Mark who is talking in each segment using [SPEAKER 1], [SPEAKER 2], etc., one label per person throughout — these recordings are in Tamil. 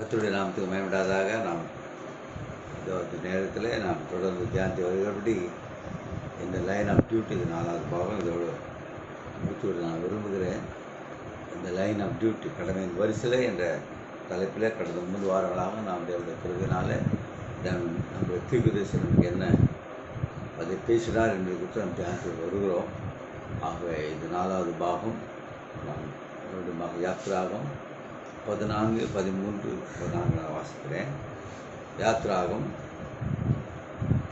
[SPEAKER 1] கர்த்தருடைய நாமத்துக்கு மகிமையுண்டாதாக. நாம் இந்த நேரத்தில் நாம் தொடர்ந்து தியானித்து வருகிறபடி இந்த லைன் ஆஃப் டியூட்டி இது 4வது பாகம் இதோடு முடித்துவிட நான் விரும்புகிறேன். இந்த லைன் ஆஃப் டியூட்டி கடமையின் வரிசையில் என்ற தலைப்பில் கடந்த 3 வாரங்களாக நாம் தேவனுடைய கிருபையினாலே நம்முடைய தீர்க்கதரிசனம் என்ன அதை பேசினார் என்று குறித்து நாம் தியானித்து வருகிறோம். ஆகவே இது 4வது பாகம். நான் மறுபடியும் யாத்திராகம் 14, 13, 14 நான் வாசிக்கிறேன். யாத்திராகம்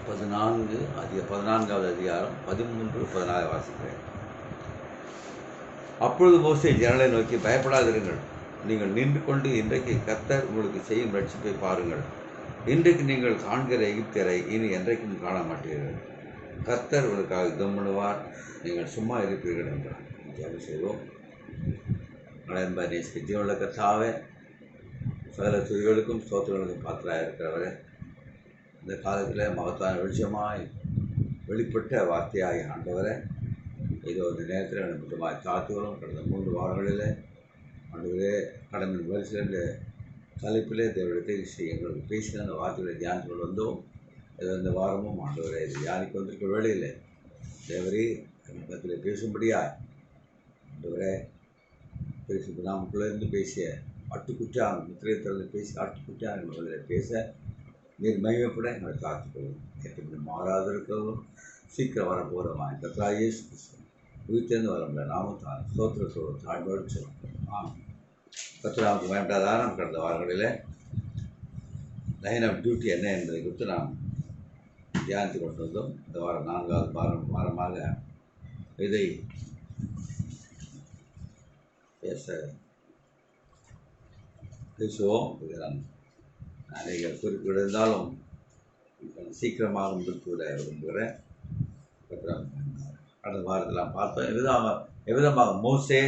[SPEAKER 1] 14வது அதிகாரம் 13, 14 வாசிக்கிறேன். அப்பொழுது மோசே ஜனங்களை நோக்கி, பயப்படாதிருங்கள், நீங்கள் நின்று கொண்டு இன்றைக்கு கர்த்தர் உங்களுக்கு செய்யும் ரட்சிப்பை பாருங்கள். இன்றைக்கு நீங்கள் காண்கிற எகிப்தியரை இனி என்றைக்கும் காண மாட்டீர்கள். கர்த்தர் உங்களுக்காக யுத்தம் பண்ணுவார், நீங்கள் சும்மா இருப்பீர்கள் என்றார். ஜெபம் செய்வோம். என்பதை நேசிக்க ஜீவனுள்ள கர்த்தாவே, சகல துதிகளுக்கும் ஸ்தோத்திரங்களுக்கும் பாத்திராக இருக்கிறவரே, இந்த காலத்தில் மகத்தான வெளிச்சமாய் வெளிப்பட்ட வார்த்தையாகி ஆண்டவரே, இது ஒரு நேரத்தில் நிமித்தமாய் தாத்துவரும் கடந்த 3 வாரங்களில் ஆண்டவரே கடமையின் வரிசையில் இந்த தலைப்பிலே தேவனுடைய எங்களுக்கு பேசின அந்த வார்த்தைகளை தியானத்தில் வந்தோம். இது இந்த வாரமும் ஆண்டவரே இது தியானிக்கு வந்திருக்க வேலையில் தேவரே பக்கத்தில் பேசும்படியா ஆண்டவரே நாமக்குள்ளேருந்து பேசிய ஆட்டுக்குற்றான் முத்திரையத்தில் பேசி ஆட்டுக்குற்றான் என்பதில் பேச நீர் மகிமைப்பட எங்களை காத்துக்கொள்ளும். நேற்று மாறாது இருக்கவும் சீக்கிரம் வரப்போகிறோமா கர்த்தா இயேசு கிறிஸ்து உயிர்த்தேர்ந்து வரல நாமும் தான் ஸ்தோத்திரத்தோடு தாழ்வோடு சொல்லுவோம். கர்த்தராவுக்கு வேண்டாதான் நாம் கடந்த வாரங்களில் லைன் ஆஃப் டியூட்டி என்ன என்பதை குறித்து நாம் தியானித்து கொண்டு வந்தோம். இந்த வாரம் 4வது வாரமாக இதை பேசுவோம். இதெல்லாம் அநேக குறிப்பிட்டிருந்தாலும் சீக்கிரமாக முடித்துவிட விரும்புகிறேன். கடந்த வாரத்தில் நாம் பார்த்தோம் எவ்விதமாக மோசே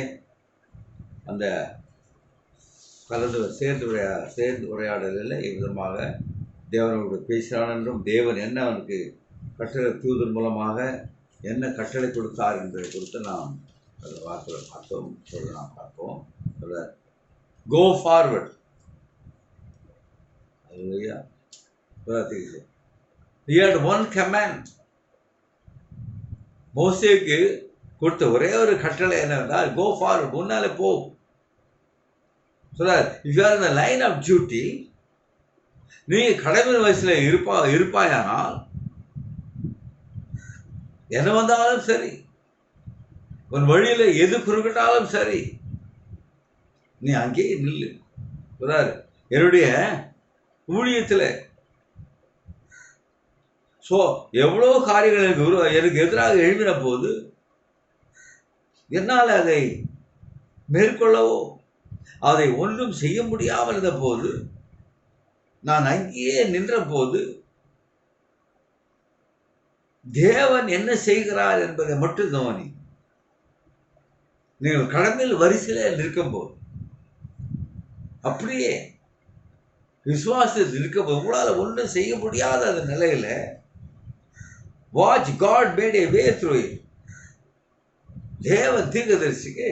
[SPEAKER 1] அந்த சேர்ந்து உரையாடலில் எவ்விதமாக தேவனோடு பேசினான் என்றும் தேவன் என்ன அவனுக்கு கட்டளை தூதன் மூலமாக என்ன கட்டளை கொடுத்தார் என்பதை குறித்து நாம் அந்த வார்த்தையில் பார்த்தோம். சொல்ல நாம் பார்ப்போம். Go forward. He had one command. மோசேக்கு கொடுத்த ஒரே ஒரு கட்டளை என்னவென்றால் கோ ஃபார்வர்ட், முன்னாலே போ. சொல்றார், if you are in the line of duty, நீ கடமை வயசில் இருப்பாயானால் என்ன வந்தாலும் சரி, உன் வழியில் எது குறுக்கிட்டாலும் சரி, நீ அங்கேயே நில்லு. சொல்றாரு, என்னுடைய ஊழியத்தில் எவ்வளோ காரியங்கள் எனக்கு எதிராக எழுதின போது என்னால் அதை மேற்கொள்ளவோ அதை ஒன்றும் செய்ய முடியாமல் இருந்த போது நான் அங்கேயே நின்ற போது தேவன் என்ன செய்கிறார் என்பதை மட்டும் கவனி. நீங்கள் கடமையில் வரிசையில் நிற்கும் போது அப்படியே விசுவாசத்தில் நிற்கும் போது உங்களால் ஒன்றும் செய்ய முடியாத அந்த நிலையில watch God made a way through it. தேவன் தீர்க்கதரிசிக்கு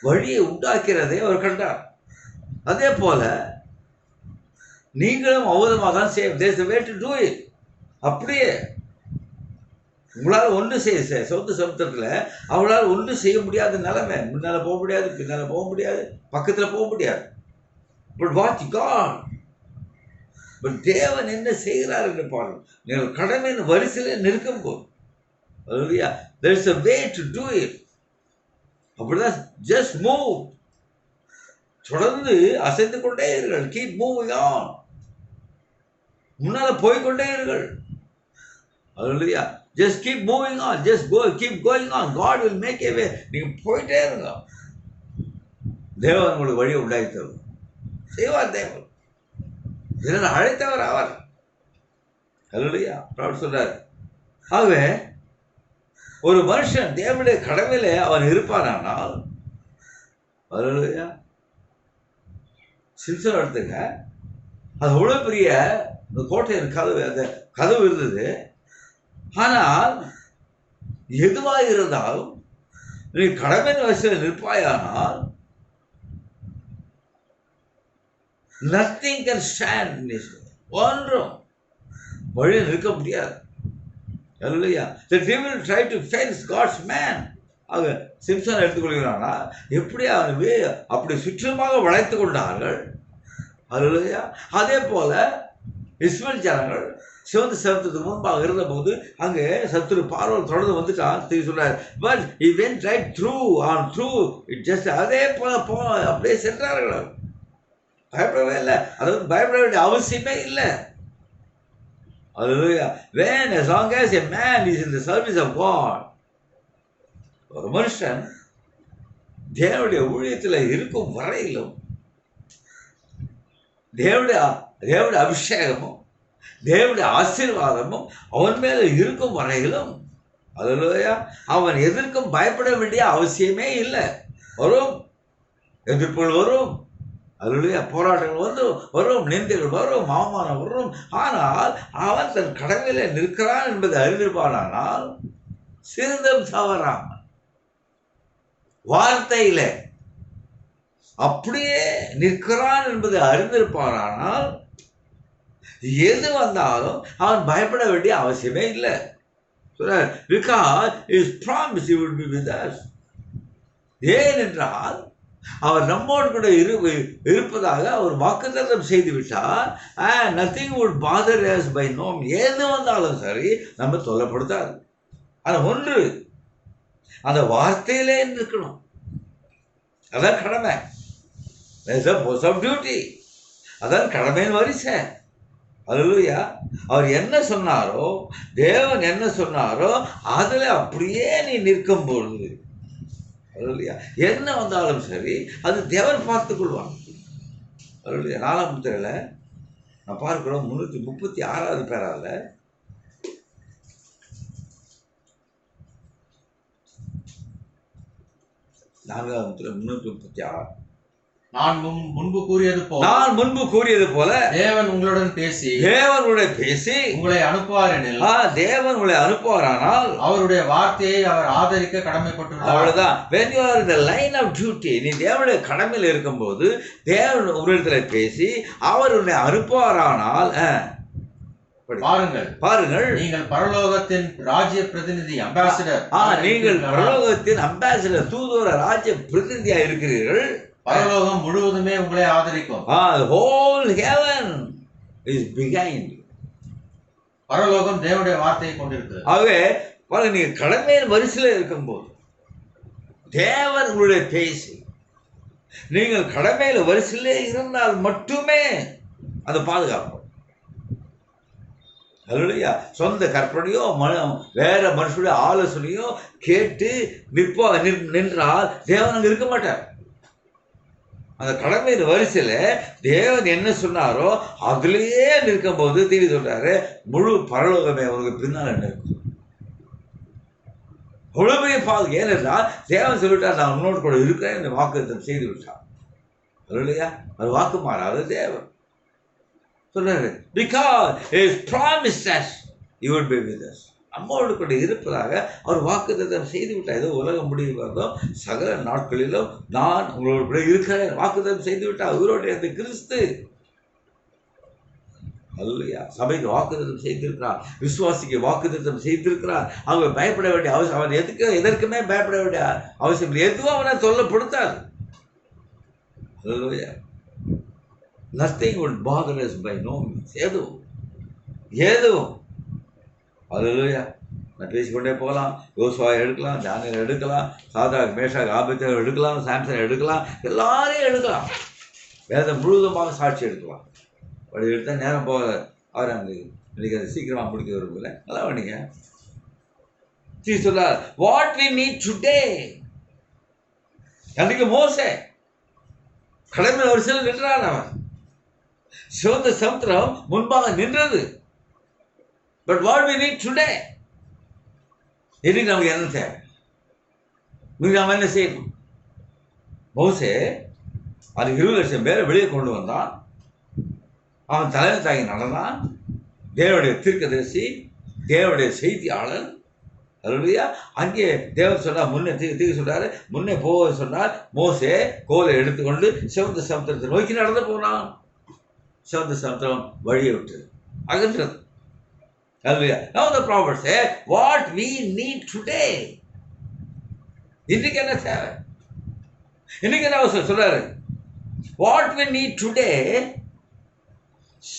[SPEAKER 1] வழியை உண்டாக்கிறதை அவர் கண்டார். அதே போல நீங்களும் அவ்வளவுமாக தான் செய்ய வே டு டூ இட். அப்படியே உங்களால் ஒன்றும் செய்ய சொந்த சமுத்திரத்தில் அவங்களால் ஒன்றும் செய்ய முடியாத நிலைமை. முன்னால் போக முடியாது, பின்னால் போக முடியாது, பக்கத்தில் போக முடியாது. But watch God. பட் தேவன் என்ன செய்கிறார் என்று பாருங்கள். நீங்கள் கடமையின் வரிசையில் நிற்கும் போது there is a way to do it. அப்படிதான் just move. தொடர்ந்து அசைந்து கொண்டே இருங்கள். keep moving on. முன்னால போய்கொண்டே இருங்கள். அல்லேலூயா. just keep moving on. just go, keep going on. God will make a way. நீங்க போயிட்டே இருங்க. தேவன் உங்களுக்கு வழியை உண்டாக்கி தரும். செய்வார் தேவன். இதனால் அழைத்தவர் அவர். அல்லேலூயா. அவர் சொல்றார். ஆகவே ஒரு மனுஷன் தேவனுடைய கடமையில அவன் இருப்பானால், அல்லேலூயா, சிம்சன் எடுத்துங்க, அது அவ்வளவு பெரிய கோட்டையின் கதவு, அந்த கதவு இருந்தது. ஆனால் எதுவாக இருந்தாலும் நீ கடமையின் வரிசையில் நிற்பாயானால் நத்திங் கேன் ஸ்டாண்ட். ஒன்றும் வழியில் நிற்க முடியாது. இல்லையா? The devil tried to fence God's man. ஆக சிம்சன் எடுத்துக்கொள்கிறானா எப்படி அவனவே அப்படி சுற்றமாக வளைத்து கொண்டார்கள். இல்லையா? அதே போல இஸ்ரவேல் ஜனங்கள் சிவந்த சேவத்துக்கு முன்பாக இருந்தபோது அங்கே சத்துரு பார்வல் தொடர்ந்து வந்துட்டான். திரும்பி சொன்னார், but he went right through on through it just. அதே போல அப்படியே சென்றார்கள். பயப்படவே இல்லை. அதாவது பயப்பட வேண்டிய அவசியமே இல்லை. Hallelujah. When as long as a man is in the service of God, ஒரு மனுஷன் தேவனுடைய ஊழியத்தில் இருக்கும் வரையிலும் தேவனுடைய அபிஷேகமும் தேவனுடைய ஆசீர்வாதமும் அவன் மேல இருக்கும் வரையிலும், ஹல்லேலூயா, அவன் எதற்கும் பயப்பட வேண்டிய அவசியமே இல்லை. வரும், எதிர்ப்புகள் வரும், ஹல்லேலூயா, போராட்டங்கள் வந்து வரும், நிந்தைகள் வரும், அவமானம் வரும். ஆனால் அவன் தன் கடமையில நிற்கிறான் என்பதை அறிந்திருப்பானால் சிறிதும் தவறாமல் வார்த்தையில அப்படியே நிற்கிறான் என்பதை அறிந்திருப்பானால் எது வந்தாலும் அவன் பயப்பட வேண்டிய அவசியமே இல்லை. Because his promise he will be with us. ஏனென்றால் அவர் நம்மோடு கூட இருப்பதாக அவர் வாக்குத்தத்தம் செய்து விட்டார். Nothing would bother us by no means. எது வந்தாலும் சரி நம்ம தொல்லப்படுத்தாது. ஆனால் ஒன்று, அந்த வார்த்தையிலே இருக்கணும். அதான் கடமை. post of duty. அதான் கடமையின் வரிசை. ஹல்லேலூயா. அவர் என்ன சொன்னாரோ, தேவன் என்ன சொன்னாரோ அதில் அப்படியே நீ நிற்கும் பொழுது, ஹல்லேலூயா, என்ன வந்தாலும் சரி அது தேவன் பார்த்துக் கொள்வான். ஹல்லேலூயா. 4ஆம் முத்திரையில நான் பார்க்கிறோம் 336வது பேரால, நான் முன்பு கூறியது போல தேவன் உங்களுடன் பேசி உங்களை அனுப்புவாரெனில், தேவன் உங்களை அனுப்புவாரானால் அவருடைய வார்த்தையை அவர் ஆதரிக்க கடமைப்பட்டுள்ளார். அவ்வளவுதான். when you are in the line of duty, நீ தேவனுடைய கடமையில் இருக்கும்போது தேவன் உங்களிடத்தில் பேசி அவர் உன்னை அனுப்புவாரானால், பாருங்கள், நீங்கள் பரலோகத்தின் ராஜ்ய பிரதிநிதி, அம்பாசிடர். நீங்கள் பரலோகத்தின் அம்பாசிடர், தூதுவர ராஜ்ய பிரதிநிதியா இருக்கிறீர்கள். பரலோகம் முழுவதுமே உங்களை ஆதரிக்கும். The whole heaven is behind you. பரலோகம் தேவனுடைய வார்த்தையை கொண்டிருக்கிறது. ஆகவே பாருங்க, நீங்க கடமையின் வரிசையில் இருக்கும்போது தேவன் உங்களுடைய பேசி நீங்கள் கடமையில வரிசையிலே இருந்தால் மட்டுமே அந்த பாதுகாப்பு. ஹல்லேலூயா. சொந்த கற்பனையோ வேற மனுஷனுடைய ஆலோசனையோ கேட்டு நின்றால் தேவன் அங்க இருக்க மாட்டார். அந்த கடமையின் வரிசையில தேவன் என்ன சொன்னாரோ அதுலேயே நிற்கும் போது தீவி சொல்றாரு, முழு பரலோகமே அவருக்கு பின்னால் என்ன இருக்கும். அவ்வளவு பெரிய பாதுகாப்பு. ஏனென்றால் தேவன் சொல்லிட்டார், நான் உன்னோடு கூட இருக்கிறேன், இந்த வாக்குத்தத்தம் செய்து விட்டார். ஹல்லேலூயா. அது வாக்கு மாறாத தேவன் சொல்றாரு. Because he has promised us he would be with us. நம்மோடு கூட இருப்பதாக அவர் வாக்குத்தத்தம் செய்து விட்டார். ஏதோ உலகம் முடிவதோ சகல நாட்களிலும் நான் உங்களோடு கூட இருக்கிறேன் வாக்குத்தத்தம் செய்து விட்டார். உயிரோடு அந்த கிறிஸ்து. ஹல்லேலூயா. சபைக்கு வாக்குத்தத்தம் செய்திருக்கிறார், விசுவாசிக்கு வாக்குத்தத்தம் செய்திருக்கிறார். அவங்க பயப்பட வேண்டிய அவசியம், அவன் எதற்குமே பயப்பட வேண்டிய அவசியம் இல்லை. எதுவும் அவனை தொல்லப்படுத்தாது. ஹல்லேலூயா. Nothing would bother us by no means. எதுவும். ஹல்லேலூயா. நான் பேசிக்கொண்டே போகலாம். யோசுவா எடுக்கலாம், தானியேல் எடுக்கலாம், சாத்ராக் மேஷாக் ஆபேத்நேகோ எடுக்கலாம், சாம்சன் எடுக்கலாம், எல்லாரையும் எடுக்கலாம். வேதம் முழுவதுமாக சாட்சி எடுக்கலாம். அப்படி எடுத்தால் நேரம் போக ஆறாங்க. இன்னைக்கு அதை சீக்கிரமாக முடிக்க விரும்பல. நல்லா பண்ணிங்க. சொல்றார், வாட் வி நீட் டுடே. அன்றைக்கு மோசே கடமை வரிசையில் நின்றான். அவன் சிவந்த சமுத்திரம் முன்பாக நின்றது. But what we need today, இன்னைக்கு நமக்கு என்ன தேவை, நாம் என்ன செய்யணும். மோசே அது 20 லட்சம் பேரை வெளியே கொண்டு வந்தான். அவன் தலைமை தாங்கி நடந்தான். தேவனுடைய தீர்க்கதரிசி, தேவனுடைய செய்தியாளன். ஹல்லேலூயா. அங்கே தேவன் சொன்னார், முன்னே தீர்க்க சொல்றாரு, முன்னே போக சொன்னார். மோசே கோலை எடுத்துக்கொண்டு சிவந்த சமுத்திரத்தை நோக்கி நடந்து போனான். சிவந்த சமுத்திரம் வழியை விட்டுரு, அகன்றது. Hallelujah. Now the prophet said, what we need today. இன்னைக்கு என்ன தேவை? இன்னைக்கு என்ன அவசரம் சொல்றாரு? What we need today,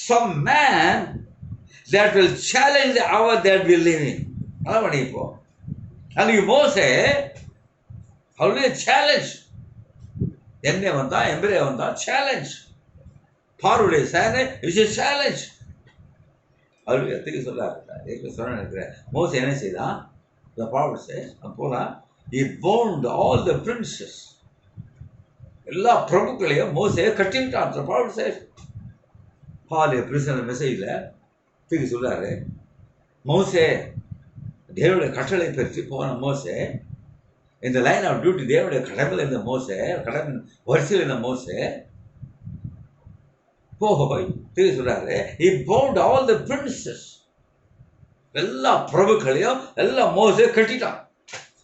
[SPEAKER 1] some man that will challenge the hour that we live in. அதான் பண்ணிப்போம். அன்னைக்கு மோசே அவருடைய சேலஞ்ச், என்ன வந்தா எம்பிரே வந்தா சேலஞ்ச், பார்வுடைய சேனை இஸ் சேலஞ்ச். அவருக்கு எத்துக்கு சொல்லாரு சொன்ன நினைக்கிறேன். மோசே என்ன செய்தான்? The prophet says, போலாம், he bound all the princes, எல்லா பிரபுக்களையும் மோசே கட்டிவிட்டான். The prophet says, பாலிய பிரிசன மெசேஜில் தூக்கி சொல்றாரு, மோசே தேவனுடைய கட்டளை பெற்று போன மோசே, இந்த லைன் ஆஃப் டியூட்டி தேவனுடைய கடமையில் இருந்த மோசே, கடமை வரிசையில் இருந்த மோசே போய் தூக்கி சொல்றாரு, he bound all the princes, எல்லா பிரபுக்களையும் எல்லாம் மோசே கட்டிட்டான்.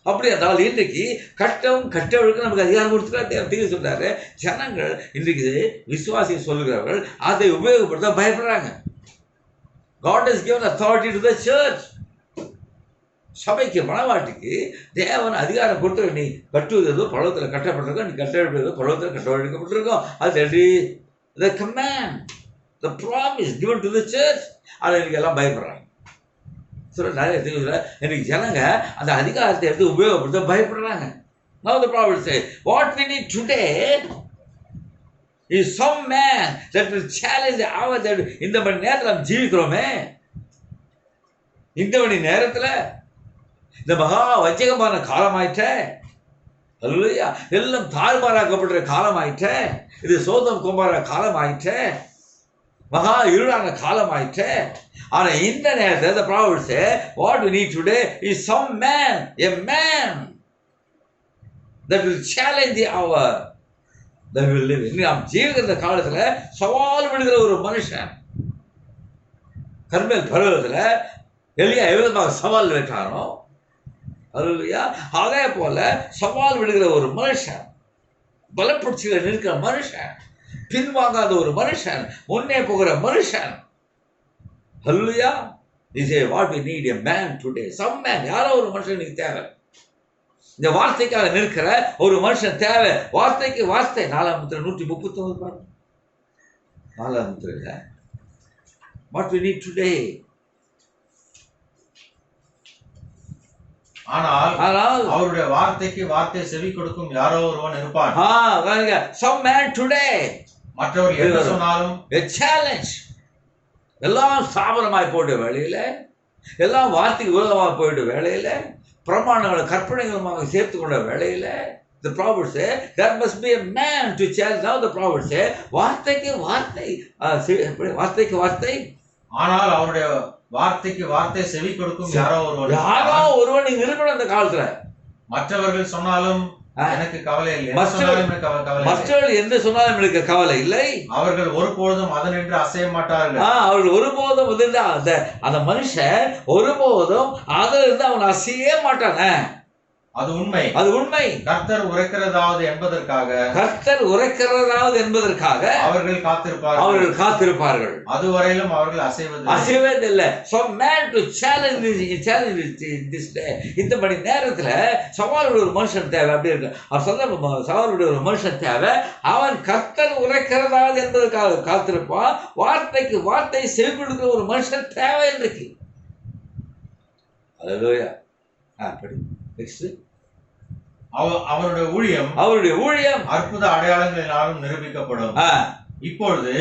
[SPEAKER 1] அப்படி என்றால் இன்றைக்கு கட்டவும் கட்டவர்களுக்கு நமக்கு அதிகாரம் கொடுத்துருக்காரு. தீர்வு சொல்றாரு, ஜனங்கள் இன்றைக்கு விசுவாசி சொல்லுகிறவர்கள் அதை உபயோகப்படுத்த பயப்படுறாங்க. God has given authority to the church. சபைக்கு மனவாட்டிக்கு தேவன் அதிகாரம் கொடுத்து, நீ கட்டுவதோ பழவத்தில் கட்டப்பட்டிருக்கோம், நீ கட்டப்படுவதோ பழவத்தில் கட்டப்பட்டிருக்கோம். அது the command, the promise given to the church. அதை இன்னைக்கு எல்லாம் பயப்படுறாங்க. நிறைய இன்னைக்கு ஜனங்க அந்த அதிகாரத்தை எடுத்து உபயோகப்படுத்த பயப்படுறாங்க. Now the prophet says, what we need today is some man that will challenge the hour that இந்த மணி நேரத்தில் நாம் ஜீவிக்கிறோமே, இந்த மணி நேரத்தில் இந்த மகா வஞ்சகமான காலமாயிட்டே, அல்லேலூயா, எல்லாம் தாழ்மாறாக்கப்படுற காலமாயிட்டே, இது சோதம் குமார காலமாயிட்டே, மகா இருளான காலமாயிட்டே. ஆனா இந்த நேரத்தில் the prophet says, what we need today is some man, a man that will challenge the hour that we live in. நாம் ஜீவிக்கிற காலத்துல சவால் விடுகிற ஒரு மனுஷன். கர்மேல் பர்வதத்துல எலியா எவ்வளவு சவால் வைத்தானோ, அல்லேலூயா, அதே போல சவால் விடுகிற ஒரு மனுஷன், பலப்படுத்தில நிற்கிற மனுஷன், பின்வாங்காத ஒரு மனுஷன், முன்னே போகிற மனுஷன். அல்லேலூயா. This is what we need, a man today. Some man, யாரோ ஒரு மனுஷனுக்கு தேவை. இந்த வார்த்தைக்காக நிற்கிற ஒரு மனுஷன் தேவை. வார்த்தைக்கு வார்த்தை. 4:139 பாருங்க. 4 what we need today.
[SPEAKER 2] ஆனால் அவருடைய வார்த்தைக்கு வார்த்தை செவி கொடுக்கும் யாரோ ஒருவன் இருப்பான்.
[SPEAKER 1] Some man today.
[SPEAKER 2] மற்றவர் என்ன சொன்னாலும்
[SPEAKER 1] a challenge. எல்லாம் ஸ்தாபனமாய் போயிட்ட வேளையில, எல்லாம் வார்த்தைக்கு விரோதமாக போயிட்ட வேளையில, பிரமாணங்களை கற்பனைகளுமாக சேர்த்து கொண்ட வேளையில, the prophet says there must be a man to challenge. Now the prophet says வார்த்தைக்கு வார்த்தை, வார்த்தைக்கு வார்த்தை.
[SPEAKER 2] ஆனால் அவருடைய வார்த்தைக்கு வார்த்தை செவி கொடுக்கும் யாரோ
[SPEAKER 1] ஒருவன் இங்க இருக்கணும் அந்த காலத்துல.
[SPEAKER 2] மற்றவர்கள் சொன்னாலும் எனக்கு கவலை இல்லை,
[SPEAKER 1] மற்றவர்கள் எந்த சொன்னாலும் எனக்கு கவலை இல்லை.
[SPEAKER 2] அவர்கள் ஒருபோதும் அதனின்று அசைய மாட்டார்கள்.
[SPEAKER 1] அவர்கள் ஒருபோதும் அந்த மனுஷன் ஒருபோதும் அதிலிருந்து அவன் அசைய மாட்டான.
[SPEAKER 2] அது உண்மை,
[SPEAKER 1] அது உண்மை.
[SPEAKER 2] கர்த்தர் உரைக்கிறதாவது என்பதற்காக அவர்கள் காத்திருப்பார்கள். அதுவரையிலும் அவர்கள்
[SPEAKER 1] அசைவதில்லை. Some man to challenge this day. இந்த மணி நேரத்துல சவாலுடைய ஒரு மனுஷன் தேவை. அப்படி இருக்கு. அவர் சொல்ல சவாலுடைய ஒரு மனுஷன் தேவை. அவன் கர்த்தர் உரைக்கிறதாவது என்பதற்காக காத்திருப்பான். வார்த்தைக்கு வார்த்தை செவி கொடுக்கிற ஒரு மனுஷன் தேவை இருக்கு. அல்லேலூயா. நெக்ஸ்ட்,
[SPEAKER 2] அவருடைய ஊழியம் அற்புத அடையாளங்களினாலும் நிரூபிக்கப்படும். இப்பொழுது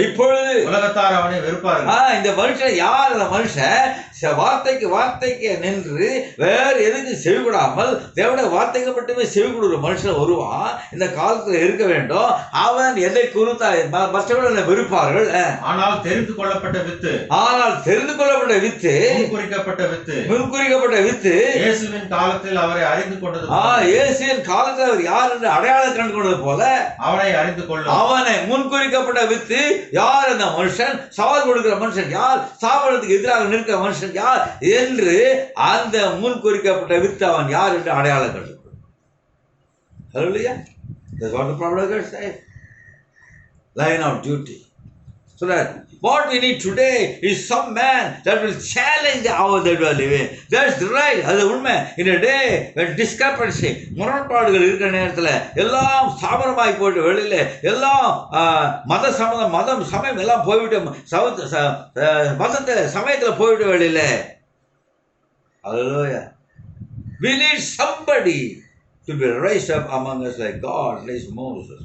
[SPEAKER 2] உலகத்தார் அவனை வெறுப்பார்கள்.
[SPEAKER 1] இந்த மனுஷன் யார்? அந்த மனுஷன் வார்த்தைக்கு நின்று வேறு எதுக்கு செவிக்கூடாமல் தேவனுடைய வார்த்தைக்கு மட்டுமே செவிக்கூடுற மனுஷன் வருவான். இந்த காலத்துல இருக்க வேண்டும். அவன் எதை குறித்தா மற்றவர்கள் வெறுப்பார்கள்.
[SPEAKER 2] ஆனால் தெரிந்து கொள்ளப்பட்ட வித்து,
[SPEAKER 1] முன்குறிக்கப்பட்ட வித்து
[SPEAKER 2] இயேசுவின் காலத்தில் அவரை அறிந்து கொண்டது.
[SPEAKER 1] இயேசுவின் காலத்தில் அவர் யார் என்று அடையாளம் கண்டு கொண்டது போல
[SPEAKER 2] அவனை அறிந்து கொள்ளும்.
[SPEAKER 1] அவனை முன்குறிக்கப்பட்ட வித்து யார்? அந்த மனுஷன் சவால் கொடுக்கிற மனுஷன் யார்? சாபத்துக்கு எதிராக நிற்கிற மனுஷன் யார் என்று அந்த முன்குறிக்கப்பட்ட வித்து அவன் யார் என்று அடையாளம் கண்டு. Hallelujah. That's what the prophet said. Line of duty. சொல்றார், what we need today is some man that will challenge the hour that we are living. That's right. அது உண்மை. In a day when discrepancy, முரண்பாடுகள் இருக்கிற நேரத்தில் எல்லாம் ஸ்தாபனமாய் போயிட்டு வெளியில எல்லாம் மதம் சமயம் எல்லாம் போய்விட்டு மதத்தை சமயத்தில் போய்விட்டு வெளியில. Hallelujah. We need somebody to be raised up among us like God raised Moses.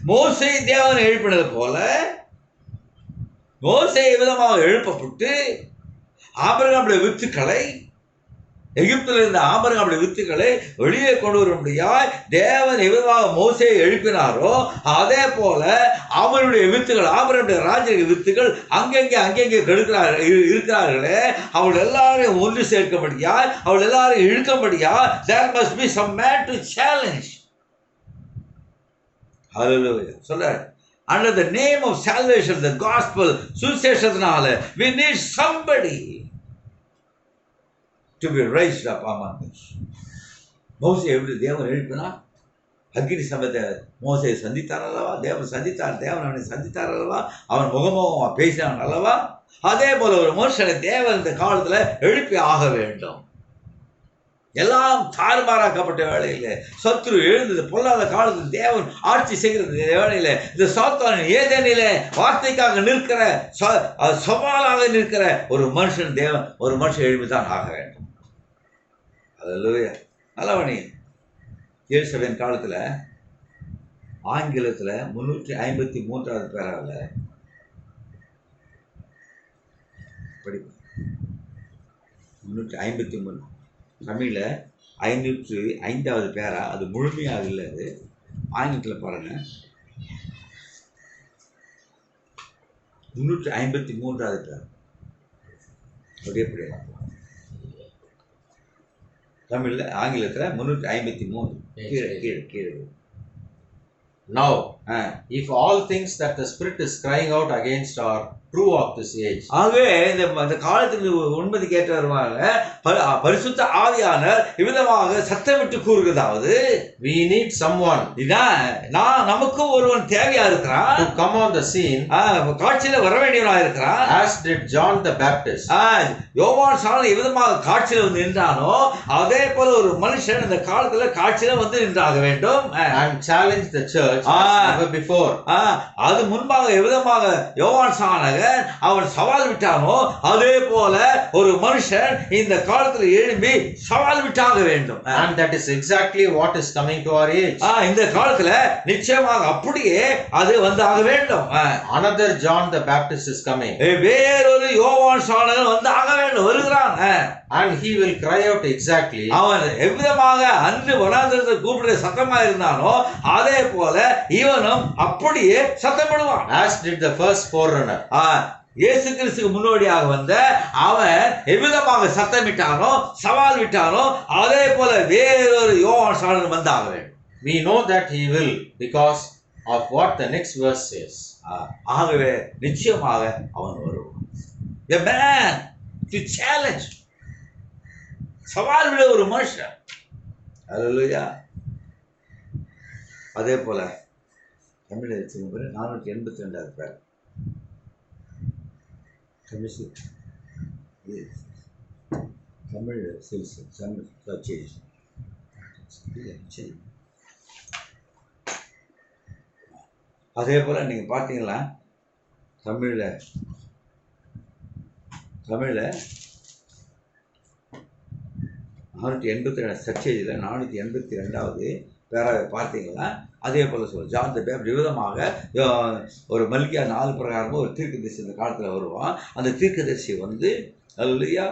[SPEAKER 1] மோசே தேவன் எழுப்பினது போல மோசே விதமாக எழுப்பப்பட்டு ஆபிரகாமுடைய வித்துக்களை எகிப்தில் இருந்த ஆபிரகாமுடைய வித்துக்களை வெளியே கொண்டு வரும்படியாய் தேவன் எவ்விதமாக மோசேயை எழுப்பினாரோ அதே போல அவருடைய வித்துகள் ஆபிரகாமுடைய ராஜ்ய வித்துகள் அங்கங்கே இருக்கிறார்களே அவர்கள் எல்லாரையும் ஒன்று சேர்க்கும்படியாய் அவர்கள் எல்லாரையும் இழுக்கும்படியாய் there must be some man to challenge. Hallelujah. சொல்றார், under the name of salvation, the gospel, சுவிசேஷத்தினால we need somebody to be raised up among us. மோசே எப்படி தேவன் எழுப்பினா அக்கினி சமயத்தை மோசையை சந்தித்தார் அல்லவா, தேவன் அவனை சந்தித்தார் அல்லவா, அவன் முகமுகமாக பேசினான் அல்லவா, அதே போல ஒரு மனுஷனை தேவன் இந்த காலத்தில் எழுப்பி ஆக வேண்டும். எல்லாம் தாறுமாறாக்கப்பட்ட வேளையில் சத்துரு எழுந்தது பொல்லாத காலத்தில் தேவன் ஆட்சி செய்கிறது வேளையில் இந்த சாத்தான் ஏதேனிலே வார்த்தைக்காக நிற்கிற சவாலாக நிற்கிற ஒரு மனுஷன் எழுப்பிதான் ஆக வேண்டும். அல்லேலூயா. நல்லவனி இயேசுவின் காலத்தில் ஆங்கிலத்தில் 353வது பேராவில் படிப்பு 353, தமிழில் 505வது பேரா, அது முழுமையாக இல்லை, அது ஆங்கிலத்தில் பாருங்கள் 353வது பேர் அப்படியே படிக்கலாம். தமிழில் ஆங்கிலத்தில் 353 கீழே.
[SPEAKER 2] Now, if all things that the Spirit is crying out against are true of this age.
[SPEAKER 1] ஆகவே இந்த காலத்துக்கு உண்மைக்கு கேட்டு வருவாங்க, பரிசுத்த ஆவியானவர் இவ்விதமாக சத்தமிட்டு கூறுகிறதாவது,
[SPEAKER 2] we need someone
[SPEAKER 1] நமக்கு ஒருவன் தேவையா இருக்கிறான்,
[SPEAKER 2] to come on the scene,
[SPEAKER 1] காட்சியில வர வேண்டியவனா இருக்கிறான்,
[SPEAKER 2] as did John the Baptist.
[SPEAKER 1] யோவான் ஸ்நானன் இவ்விதமாக காட்சியில வந்து நின்றானோ அதே போல ஒரு மனுஷன் இந்த காலத்துல காட்சியில வந்து நின்றாக வேண்டும்,
[SPEAKER 2] and challenge the church as never before.
[SPEAKER 1] அது முன்பாக எவ்விதமாக யோவான் ஸ்நானகன் அவன் சவால் விட்டானோ அதே போல ஒரு மனுஷன் இந்த காலத்துல எழும்பி சவால் விட்டாக வேண்டும்.
[SPEAKER 2] And that is exactly what is coming to our age.
[SPEAKER 1] இந்த காலத்துல நிச்சயமாக அப்படியே அது வந்து ஆக வேண்டும்.
[SPEAKER 2] Another John the Baptist is coming.
[SPEAKER 1] வேறொரு யோவான் ஸ்நானகன் வந்து ஆக வேண்டும், வருகிறான்.
[SPEAKER 2] And he will cry out exactly.
[SPEAKER 1] அவன் எவ்விதமாக அன்று வனாந்திரத்தை கூப்பிடுற சத்தமா இருந்தானோ அதே போல இவனும் அப்படியே சத்தமிடுவான்.
[SPEAKER 2] As did the first forerunner.
[SPEAKER 1] இயேசு கிறிஸ்துக்கு முன்னோடியாக வந்த அவன் எவ்விதமாக சத்தமிட்டானோ சவால் விட்டானோ அதே போல வேறொரு யோவான் ஸ்நானகன் வந்து ஆக வேண்டும்.
[SPEAKER 2] We know that he will because of what the next verse says.
[SPEAKER 1] ஆகவே நிச்சயமாக அவன் வருவான். A man to challenge, சவால் விட ஒரு மனுஷன். அல்லேலூயா. அதே போல தமிழ் 482வது பேர் தமிழ் அதே போல நீங்க பார்த்தீங்களா தமிழ்ல 482 சர்ச்சேஜில் 482வது பேராவை பார்த்தீங்களா அதே போல சொல்லுவோம். ஜான் தி பேப்டிஸ்ட் விதமாக ஒரு மல்கியா 4 பிரகாரமும் ஒரு தீர்க்கதரிசி இந்த காலத்தில் வருவான். அந்த தீர்க்கதரிசி வந்து அல்லேலூயா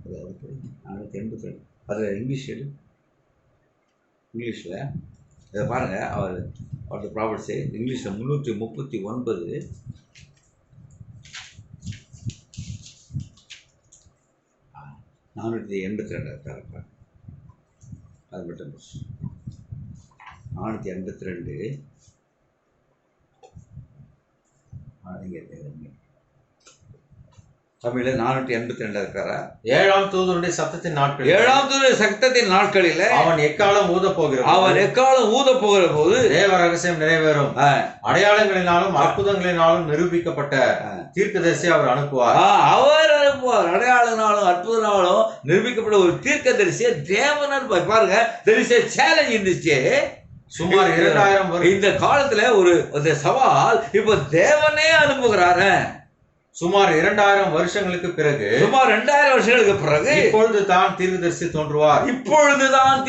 [SPEAKER 1] 482 அது இங்கிலீஷில் இதை பாருங்கள். அவர் ப்ராபர்ட்ஸே இங்கிலீஷில் 339 482 அது மட்டும் 482
[SPEAKER 2] Amen.
[SPEAKER 1] தமிழ்ல 482 இருக்கிறா.
[SPEAKER 2] 7ஆம் தூதனுடைய சத்தத்தின் நாட்களில்
[SPEAKER 1] 7ஆம் தூதனுடைய சத்தத்தின் நாட்களில
[SPEAKER 2] அவன் எக்காலம் ஊத போகிறான்.
[SPEAKER 1] அவன் எக்காலம் ஊத போகிற போது
[SPEAKER 2] தேவ ரகசியம் நிறைவேறும். அடையாளங்களினாலும் அற்புதங்களினாலும் நிரூபிக்கப்பட்ட தீர்க்கதரிசி அவர் அனுப்புவார்.
[SPEAKER 1] அவர் அனுப்புவார். அடையாளனாலும் அற்புதனாலும் நிரூபிக்கப்பட்ட ஒரு தீர்க்கதரிசியை தேவன் அனுப்புவார். பாருங்க, there is a challenge in this day.
[SPEAKER 2] சுமார் 2000
[SPEAKER 1] இந்த காலத்துல ஒரு சவால் இப்ப தேவனே அனுப்புகிறாரு.
[SPEAKER 2] சுமார் 2000 வருஷங்களுக்கு பிறகு,
[SPEAKER 1] சுமார் 2000 வருஷங்களுக்கு பிறகு
[SPEAKER 2] இப்பொழுது தான் தீர்க்கதரிசி தோன்றுவார்.
[SPEAKER 1] இப்பொழுதுதான்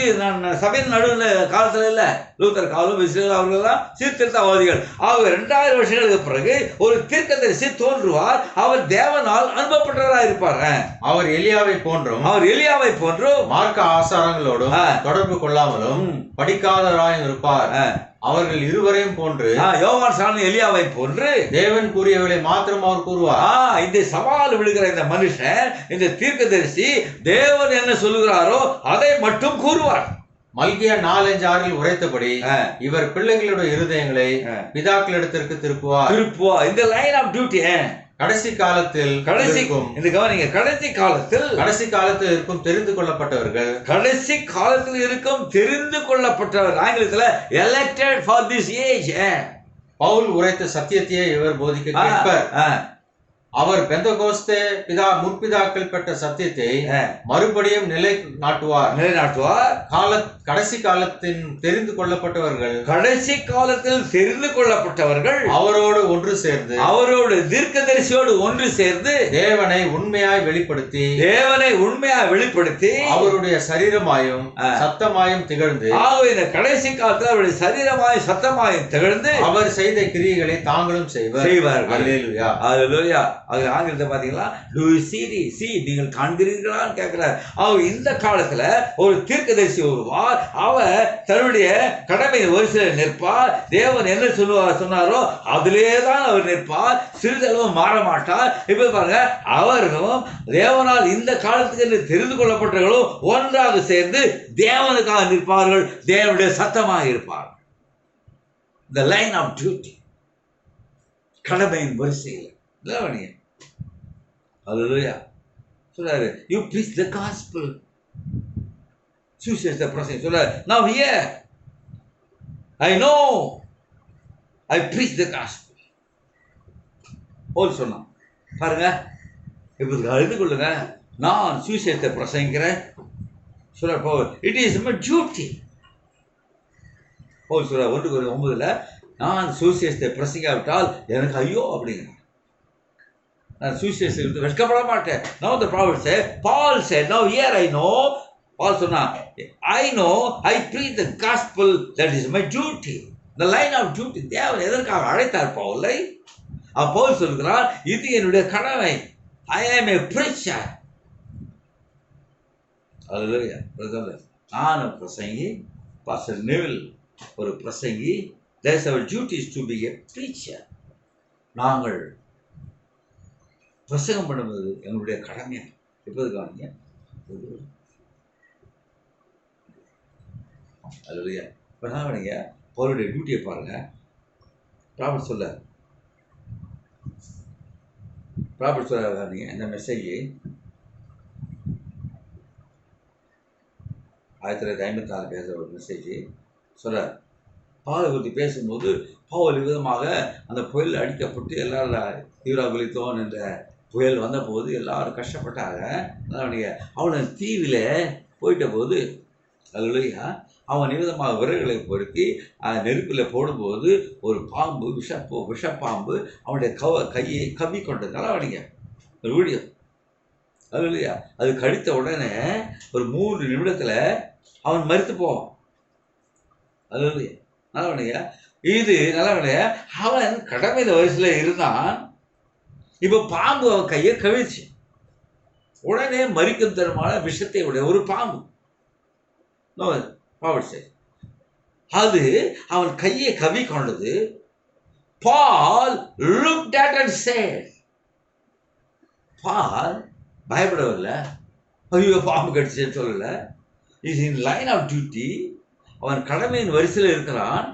[SPEAKER 1] சபையின் நடுவில் காலத்துல இல்ல, லூத்தர் காலம் அவர்கள் தான் சீர்திருத்தவாதிகள். ஆக 2000 வருஷங்களுக்கு பிறகு ஒரு தீர்க்கதரிசி தோன்றுவார். அவர் தேவனால் அனுப்பப்பட்டவராக இருப்பார்.
[SPEAKER 2] அவர் எலியாவை போன்றும் மார்க்க ஆசாரங்களோடும் தொடர்பு கொள்ளாமலும் படிக்காதவராயும் இருப்பார். அவர்கள் இருவரையும் போன்று,
[SPEAKER 1] யோவான் சாணன் எலியாவை போன்று
[SPEAKER 2] தேவன் கூறியவளை மாத்திரம் அவர் கூறுவார்.
[SPEAKER 1] இந்த சவால் விழுகிற இந்த மனுஷன், இந்த தீர்க்கதரிசி தேவன் என்ன சொல்லுகிறாரோ அதை மட்டும் கூறுவார்.
[SPEAKER 2] மல்கியா 4:5 உரைத்தபடி இவர் பிள்ளைகளுடைய இருதயங்களை பிதாக்களிடத்திற்கு திருப்புவார்.
[SPEAKER 1] இந்த லைன் ஆஃப் டியூட்டி. கடைசி காலத்தில் கடைசி காலத்தில்
[SPEAKER 2] இருக்கும் தெரிந்து கொள்ளப்பட்டவர்கள்,
[SPEAKER 1] ஆங்கிலத்தில் elected for this age.
[SPEAKER 2] Pavul உரைத்த சத்தியத்தையே இவர் போதிக்க கேட்பார். அவர் பெந்தகோஸ்தே முற்பிதாக்கள் பெற்ற சத்தியத்தை மறுபடியும் நிலைநாட்டுவார். கடைசி காலத்தின் தெரிந்து கொள்ளப்பட்டவர்கள் அவரோடு ஒன்று சேர்ந்து, அவரோடு தீர்க்கதரிசியோடு ஒன்று சேர்ந்து தேவனை உண்மையாய் வெளிப்படுத்தி அவருடைய சரீரமாயும் சத்தமாயும் திகழ்ந்து, இந்த கடைசி காலத்தில் அவருடைய சரீரமாயும் சத்தமாயும் திகழ்ந்து அவர் செய்த கிரியைகளை தாங்களும் செய்வார்கள். அல்லேலூயா, அல்லேலூயா. அது ஆங்கிலத்தை பார்த்தீங்களா, நீங்கள் காண்கிறீர்களான்னு கேட்கிறார். அவர் இந்த காலத்துல ஒரு தீர்க்கதரிசி வருவார். அவர் தன்னுடைய கடமையின் வரிசையில் நிற்பார். தேவன் என்ன சொன்னாரோ அதிலே தான் அவர் நிற்பார். சிறிதளவும் மாற மாட்டார். இப்ப பாருங்க, அவரும் தேவனால் இந்த காலத்துக்கு தெரிந்து கொள்ளப்பட்டவர்களும் ஒன்றாக சேர்ந்து தேவனுக்காக நிற்பார்கள். தேவனுடைய சத்தமாக இருப்பார். The line of duty, கடமையின் வரிசையில். Hallelujah. சொல்றாரு, you preach the gospel. சுவிசேஷத்தை பிரசங்க சொல்றாரு. Now here I know I preach the gospel. போல் சொன்னான். பாருங்க, இப்ப அறிந்து கொள்ளுங்க, நான் சுவிசேஷத்தை பிரசங்கிக்கிறேன் சொல்ற Pavul. It is my duty. Pavul சொல்ற 1:9, நான் சுவிசேஷத்தை பிரசங்கிக்காவிட்டால் எனக்கு ஐயோ அப்படிங்கிற, நான் சுவிசேஷத்தை வெட்கப்பட மாட்டேன். Now the prophet said, Paul said, now here I know. Paul சொன்னா, I know I preach the gospel, that is my duty. The line of duty. தேவன் எதற்காக அழைத்தார் பவுலை? பவுல் சொல்கிறார், இது என்னுடைய கடமை. I am a preacher. Hallelujah. நான் பிரசங்கி, பாஸ்டர் நெவில் ஒரு பிரசங்கி. That's our duty is to be a preacher. நாங்கள் பிரசங்கம் பண்ணுவது எங்களுடைய கடமை. எப்போது காணிங்க? அல்லேலூயா. இப்போ நான் வேணுங்க, பவுலுடைய டியூட்டியை பாருங்க. ப்ராஃபட் சொல்ல இந்த மெசேஜ் 1954 பேசுகிற ஒரு மெசேஜ் சொல்ல, பவுலை குறித்து பேசும்போது பவுல் விதமாக அந்த புயல் அடிக்கப்பட்டு எல்லாரும் தீவிரகுலித்தோன் என்ற புயல் வந்தபோது எல்லாரும் கஷ்டப்பட்டாங்க. அவனை தீவில் போயிட்ட போது அல்லேலூயா, அவன் நிமிதமாக விறகுகளை பொறுக்கி நெருப்பில் போடும்போது ஒரு பாம்பு, விஷப்பாம்பு அவனுடைய கையை கவ்வி கொண்டதுனால அவனிங்க ஒரு வீடியோ அல்லேலூயா. அது கடித்த உடனே ஒரு 3 நிமிடத்தில் அவன் மரித்து போவான். அல்லேலூயா. நல்லவனையா, இது நல்லவனையா. அவன் கடமையில வயசுல இருந்தான். இப்ப பாம்பு அவன் கையை கவிழ்ச்சி, உடனே மரிக்கும் தரமான விஷத்தை உடைய ஒரு பாம்பு அது அவன் கையை கவி கொண்டது. Paul looked at and said, Paul பயப்படவில்லை, ஐயோ பாம்பு கடிச்சேன்னு சொல்லல. Is in line of duty. அவன் கடமையின் வரிசையில் இருக்கிறான்.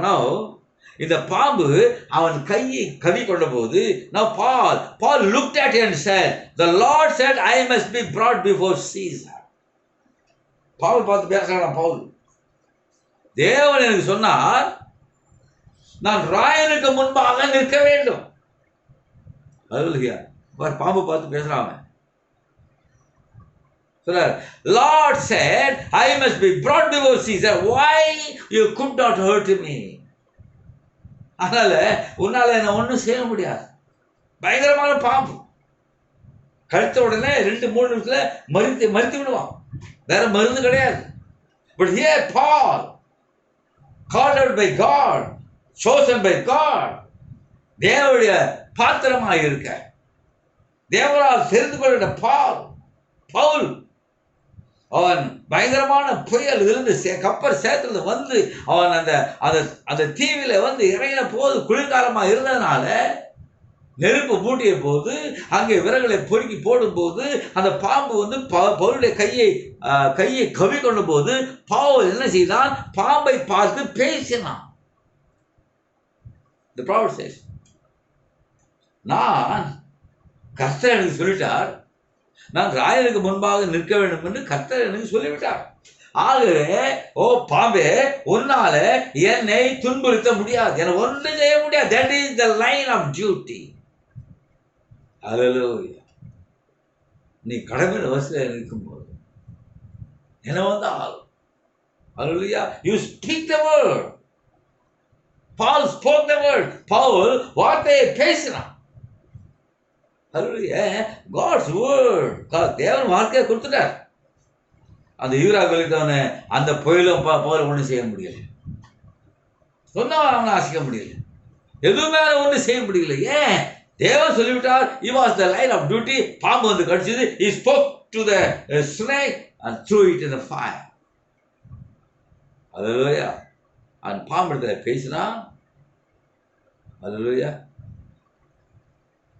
[SPEAKER 2] Now இந்த பாம்பு அவன் கையை கவி கொண்ட போது, now Paul looked at it and said, the Lord said I must be brought before Caesar. Pavul பார்த்து பேசுறான். பவுல், தேவன் எனக்கு சொன்னார் நான் ராயனுக்கு முன்பாக நிற்க வேண்டும். அல்லேலூயா. பாம்பு பார்த்து பேசுறான். Lord said I must be brought before Caesar. Why you could not hurt me? அதனால உன்னால என்ன ஒன்றும் செய்ய முடியாது. பயங்கரமான பாம்பு. கழுத்த உடனே 2-3 நிமிஷத்துல மறித்து விடுவான். வேற மருந்து கிடையாது. But here Paul, called out by God, chosen by God, தேவனுடைய பாத்திரமாக இருக்க, தேவனால் தெரிந்து கொண்ட பவுல், அவன் பயங்கரமான புயல் இருந்து கப்பல் சேத்துல வந்து அவன் அந்த தீவில வந்து இறங்கின போது குளிர்காலமா இருந்ததுனால நெருப்பு மூட்டிய போது அங்கே விறகுகளை பொறுக்கி போடும் போது அந்த பாம்பு வந்து பவுலுடைய கையை கவி கொண்ட போது பவுல் என்ன செய்தான்? பாம்பை பார்த்து பேசினான். The prophet says, நான் கர்த்தர் எனக்கு சொல்லிட்டார், நான் ராயனுக்கு முன்பாக நிற்க வேண்டும் என்று கர்த்தர் எனக்கு சொல்லிவிட்டார். ஆகவே ஓ பாம்பே, உன்னால என்னை துன்புறுத்த முடியாது, என்னை ஒன்றும் செய்ய முடியாது. That is the line of duty. அல்லேலூயா. நீ கடமையின் வசதியில் இருக்கும்போது என்ன வந்தால், அல்லேலூயா, you speak the word. Paul spoke the word. Pavul வார்த்தையை பேசினான். God's word. தேவன் வார்த்தையை கொடுத்துட்டார். அந்த ஈராக்களித்தவன அந்த புயலும் போல ஒன்றும் செய்ய முடியல. சொன்னா அவனை அசைக்க முடியல. எதுவுமே ஒன்றும் செய்ய முடியல. ஏன்? தேவன் சொல்லிவிட்டார். He was the line of duty. பாம்பு வந்து கடிச்சது. He spoke to the snake and threw it in the fire. Hallelujah. அந்த பாம்பு இடத்துல பேசினா, hallelujah,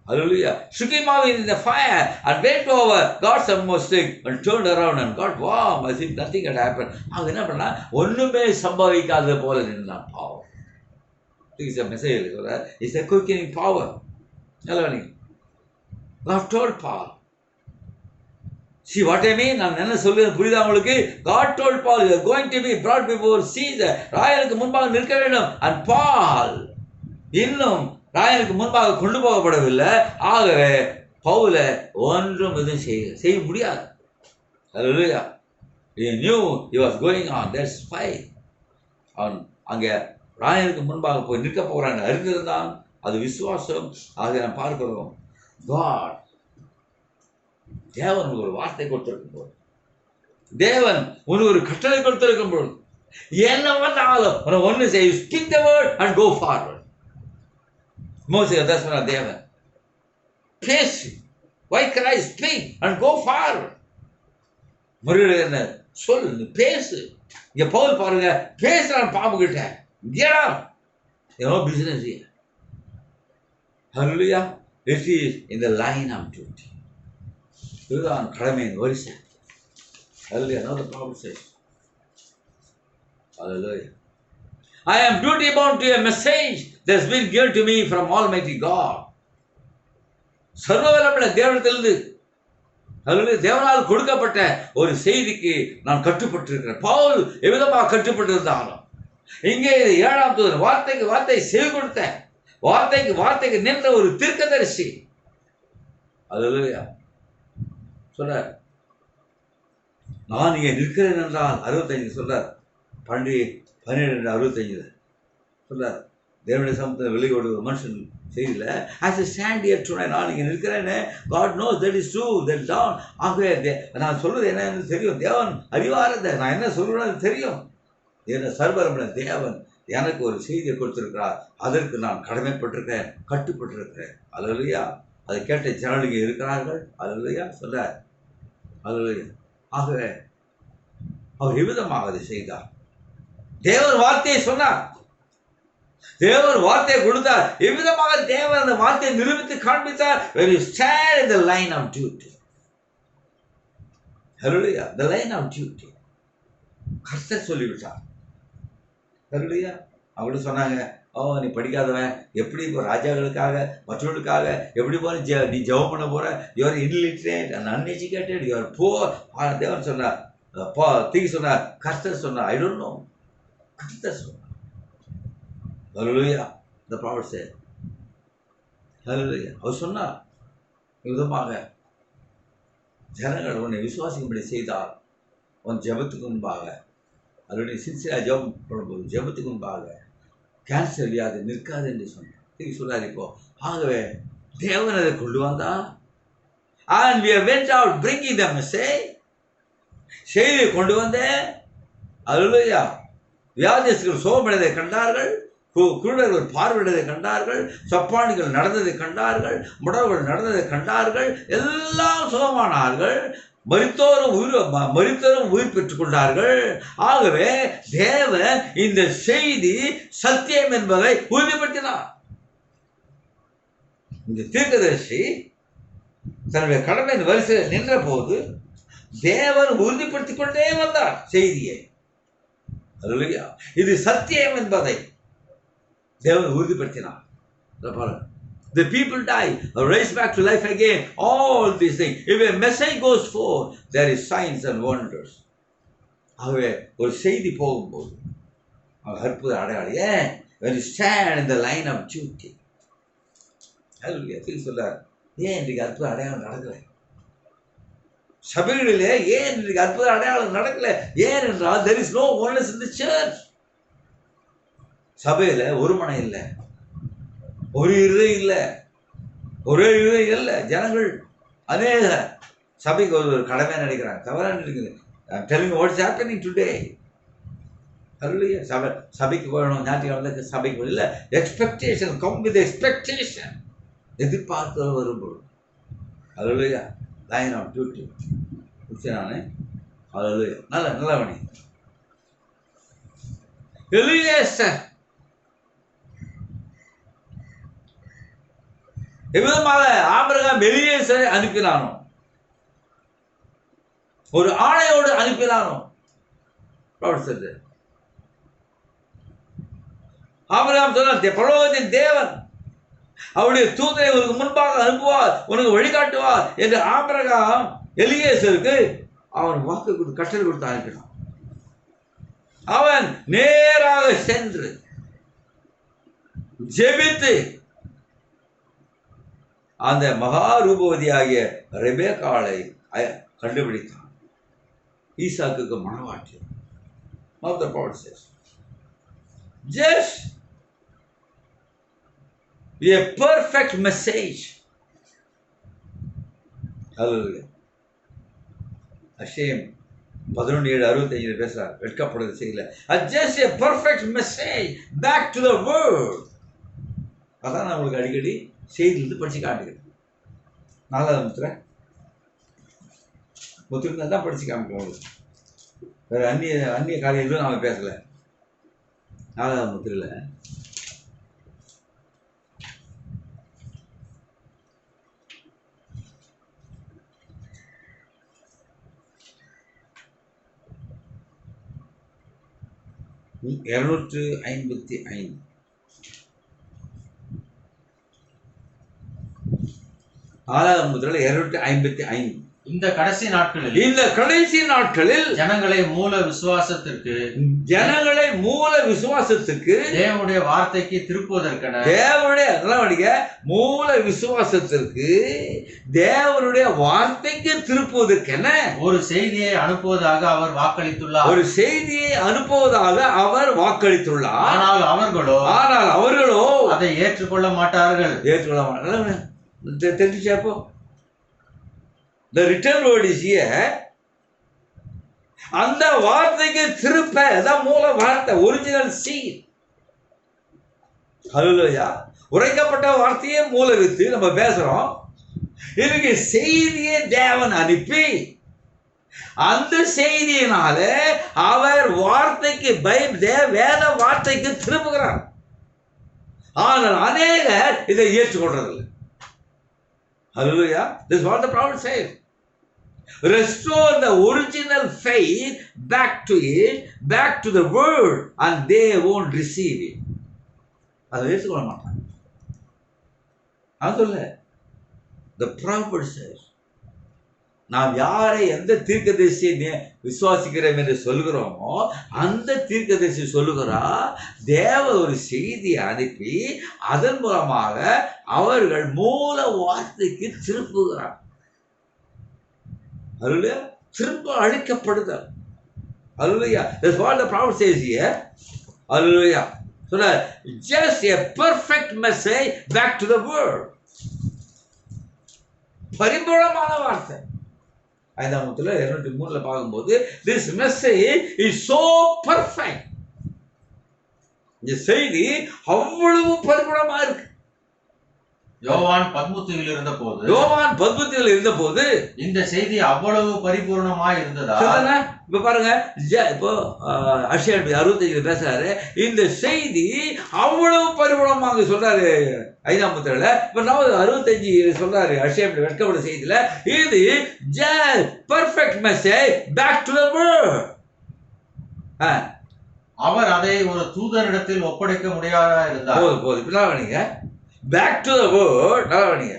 [SPEAKER 2] hallelujah, shook him out in the fire and went over, got some more stick and turned around and got warm as if nothing had happened. அவங்க என்ன பண்ணா? ஒண்ணுமே சம்பவிக்காத போல நின்றான் பாவம். It's a message. It's a quickening power. Hallelujah. God told Paul. See what I mean? நான் என்ன சொல்லுவேன் புரியுதா உங்களுக்கு? God told Paul, you are going to be brought before Caesar. ராயனுக்கு முன்பாக நிற்க வேண்டும். And Paul இன்னும் ராயனுக்கு முன்பாக கொண்டு போகப்படவில்லை. ஆகவே பவுல ஒன்றும் எதுவும் செய்ய முடியாது. Hallelujah. He knew he was going on. That's why அவன் அங்கே ராயனுக்கு முன்பாக போய் நிற்க போகிறான் அறிந்திருந்தான். அது விசுவாசம். ஆக நாம் பார்க்கிறோம். God, தேவன் ஒரு வார்த்தை கொடுத்திருக்கும் போது, தேவன் உனக்கு ஒரு கட்டளை கொடுத்திருக்கும் போது, என்ன வந்தாலும் ஒன்று செய்ய, speak the word and go forward. மோசே அதான் சொன்ன, தேவன் பேசு, why can I speak and go forward? மறுபடியும் என்ன சொல்லு, பேசு. இங்க பவுல் பாருங்க, பேசுறான் பாம்பு கிட்ட. get up, no business here. Hallelujah. It is in the line of duty. இதுதான் கடமையின் வரிசை. Hallelujah. Now the Bible says, hallelujah, I am duty bound to a message that's been given to me from Almighty God. சர்வவல்லமையுள்ள தேவனிடத்திலிருந்து, hallelujah, தேவனால் கொடுக்கப்பட்ட ஒரு செய்திக்கு நான் கட்டுப்பட்டிருக்கிறேன். பவுல் எவ்விதமாக கட்டுப்பட்டிருந்தாலும் இங்கே 7ஆம் தூதன் வார்த்தைக்கு வார்த்தை செவி கொடுத்த, வார்த்தைக்கு நின்ற ஒரு தீர்க்கதரிசி. ஹல்லேலூயா. சொல்றார், நான் இங்கே நிற்கிறேன் என்றால் 65 சொல்றார். 12:65 சொல்றார். தேவனுடைய சமூகத்தில் வெளியோடு ஒரு மனுஷன் செய்யல. as I stand here tonight, நான் இங்கே நிற்கிறேன்னு, God knows that is true, that down. ஆகவே நான் சொல்றது என்னன்னு தெரியும். தேவன் அறிவாரத நான் என்ன சொல்றேன்னு தெரியும். என்ன சர்வரமான தேவன் எனக்கு ஒரு செய்தியை கொடுத்திருக்கிறார். அதற்கு நான் கடமைப்பட்டிருக்கிறேன், கட்டுப்பட்டிருக்கிறேன். அல்லேலூயா. அதை கேட்ட ஜனங்கள் இருக்கிறார்கள். அல்லேலூயா சொல்றார். அல்லேலூயா. ஆகவே அவர் எவ்விதமாக அதை செய்தார். தேவன் வார்த்தையை சொன்னார், தேவன் வார்த்தையை கொடுத்தார். எவ்விதமாக தேவன் அந்த வார்த்தையை நிரூபித்து காண்பித்தார். when you stand in the line of duty. Hallelujah. The line of duty. கர்த்தர் சொல்லிவிட்டார். Hallelujah. அவங்க சொன்னாங்க, நீ படிக்காதவன், எப்படி இப்போ ராஜாக்களுக்காக மற்றவர்களுக்காக எப்படி போற நீ ஜெபம் பண்ண போற, your illiterate and uneducated, your poor. தேவன் சொன்னார், தீங்கு சொன்னார், கர்த்தர் சொன்னார், ஐ டோன்ட் நோ, கர்த்தர் சொன்னார். ஹல்லேலூயா. the prophet said, ஹல்லேலூயா. அவர் சொன்னார் விதமாக, ஜனங்கள் உன்னை விசுவாசிக்கும்படி செய்தால் உன் ஜெபத்துக்கு முன்பாக, அதனுடைய சின்சியராக ஜெபம் பண்ணும்போது ஜெபத்துக்கு முன்பாக கேன்சர் வியாதி நிற்காது என்று சொன்னார். திருப்பி சொல்லாது இப்போ. ஆகவே தேவன் அதை கொண்டு வந்தா, and we went out bringing the message, செய்தியை கொண்டு வந்தேன். ஹல்லேலூயா. வியாதியஸ்தர்கள் சோகமடைவதை கண்டார்கள், குருடர்கள் பார்வையிடதை கண்டார்கள், சப்பானிகள் நடந்ததை கண்டார்கள், முடவர்கள் நடந்ததை கண்டார்கள், எல்லாம் சுகமானார்கள். மரித்தோரும் உயிர் பெற்றுக் கொண்டார்கள். ஆகவே தேவன் இந்த செய்தி சத்தியம் என்பதை உறுதிப்படுத்தினார். இந்த தீர்க்கதரிசி தன்னுடைய கடமையின் வரிசையில் நின்ற போது தேவன் உறுதிப்படுத்திக் கொண்டே வந்தார் செய்தியை. ஹல்லேலூயா. இது சத்தியம் என்பதை தேவன் உறுதிப்படுத்தினார். The people die, are raised back to life again, all these things. If a message goes forth, there is signs and wonders. ஆகவே ஒரு செய்தி போகும்போது அற்புத அடையாளம். ஏன்? when you stand in the line of duty. ஹல்லேலூயா. சொல்றார், ஏன் இன்றைக்கு அற்புத அடையாளம் நடக்கல? சபைகளிலே ஏன் இன்றைக்கு அற்புத அடையாளம் நடக்கல? ஏன் என்றால் there is no oneness in the church. சபையில ஒரு மனம் இல்லை, ஒரு இருதயம் இல்லை, ஒரே இருதயம் இல்லை. ஜனங்கள் அநேக சபைக்கு ஒரு கடமையாக நினைக்கிறாங்க, தவறாக நினைக்கிறது. I'm telling you what's happening today. ஹல்லேலூயா. சபைக்கு போகணும், ஞாயிற்றுக்கிழமை சபைக்கு போகணும் இல்லை. Expectation, come with expectation. எதிர்பார்த்து வரும்போது ஹல்லேலூயா. லைன் ஆஃப் டியூட்டி நான் ஹல்லேலூயா. நல்ல வணி எலியேசர் எவ்விதமாக ஆபிரகாம் எலியேசரை அனுப்பினானோ, ஒரு ஆணையோடு அனுப்பினானோ, ஆபிரகாம் சொன்னார், பரலோகத்தின் தேவன் அவருடைய தூதரை உனக்கு முன்பாக அனுப்புவார், உனக்கு வழிகாட்டுவார் என்று ஆபிரகாம் எலியேசருக்கு அவன் வாக்கு கொடுத்து கட்டளை கொடுத்து அனுப்பினான். அவன் நேராக சென்று ஜெபித்து அந்த மகாரூபவதியாகிய ரெபேக்காளை கண்டுபிடித்தான். ஈசாக்குக்கு மனவாட்டி. Just a perfect message. Hallelujah. அஷேம் 11:7-65 பேசுறார். வெட்கப்படுறது செய்யல. Just a perfect message back to the world. அதான் நான் உங்களுக்கு அடிக்கடி செய்தியிலிருந்து படிச்சு காட்டுகிறேன். 4 முத்திரை தான் படிச்சு காமிக்கிறோம். வேற அந்நிய காரியங்களும் நாம பேசல. 4 முத்திரையில $255. முதல்ல 255.
[SPEAKER 3] இந்த கடைசி நாட்களில் ஜனங்களை மூல விசுவாசத்துக்கு தேவனுடைய வார்த்தைக்கு திருப்புவதற்கென ஒரு செய்தியை அனுப்புவதாக அவர் வாக்களித்துள்ளார். ஆனால் அவர்களோ அதை ஏற்றுக்கொள்ள மாட்டார்கள்.
[SPEAKER 2] தெரிஞ்சுச்சாப்போ? The written word is here. அந்த வார்த்தைக்கு திருப்ப அதான் மூல வார்த்தை, ஒரிஜினல் சீட். ஹல்லேலூயா. உரைக்கப்பட்ட வார்த்தையே மூல வித்து நம்ம பேசுறோம். இதுக்கு செய்தியை தேவன் அனுப்பி அந்த செய்தியினால அவர் வார்த்தைக்கு வேத வார்த்தைக்கு திரும்புகிறார். ஆனால் அநேகர் இதை ஏற்றுக்கொள்றதில்லை. Hallelujah. This is what the prophet says. Restore the original faith back to the word, and they won't receive it. அதை ஏற்றுக்கொள்ள மாட்டாங்க. அதுல the prophet says, நாம் யாரை எந்த தீர்க்கதரிசியை விசுவாசிக்கிறோம் என்று சொல்கிறோமோ அந்த தீர்க்கதரிசி சொல்லுகிறா, தேவ ஒரு செய்தியை அனுப்பி அதன் மூலமாக அவர்கள் மூல வார்த்தைக்கு திருப்புகிறார். அதுல திரும்ப அழிக்கப்படுதல். Hallelujah. That's what the prophet says here. Hallelujah. So that just a perfect message back to the world. பரிபூரணமான வார்த்தை. 203 பார்க்கும்போது this message is so perfect. இந்த செய்தி அவ்வளவு பரிபூரணமா இருக்கு.
[SPEAKER 3] யோவான் 13 இருந்த போது இந்த செய்தி அவ்வளவு பரிபூர்ணமாய் இருந்ததா?
[SPEAKER 2] இப்ப பாருங்க, இப்போ அஷியா 65 பேசுறாரு, இந்த செய்தி அவ்வளவு பரிபூர்ணமாக சொல்றாரு 5ஆம் முத்திரையில. இப்ப 65 சொல்றாரு அஷியா வெட்கப்பட்ட செய்தியில, இது perfect message back to the world.
[SPEAKER 3] அவர் அதை ஒரு தூதனிடத்தில் ஒப்படைக்க முடியாதா இருந்தார்.
[SPEAKER 2] போது இப்ப பேக் டு தி வேர்ல்ட்.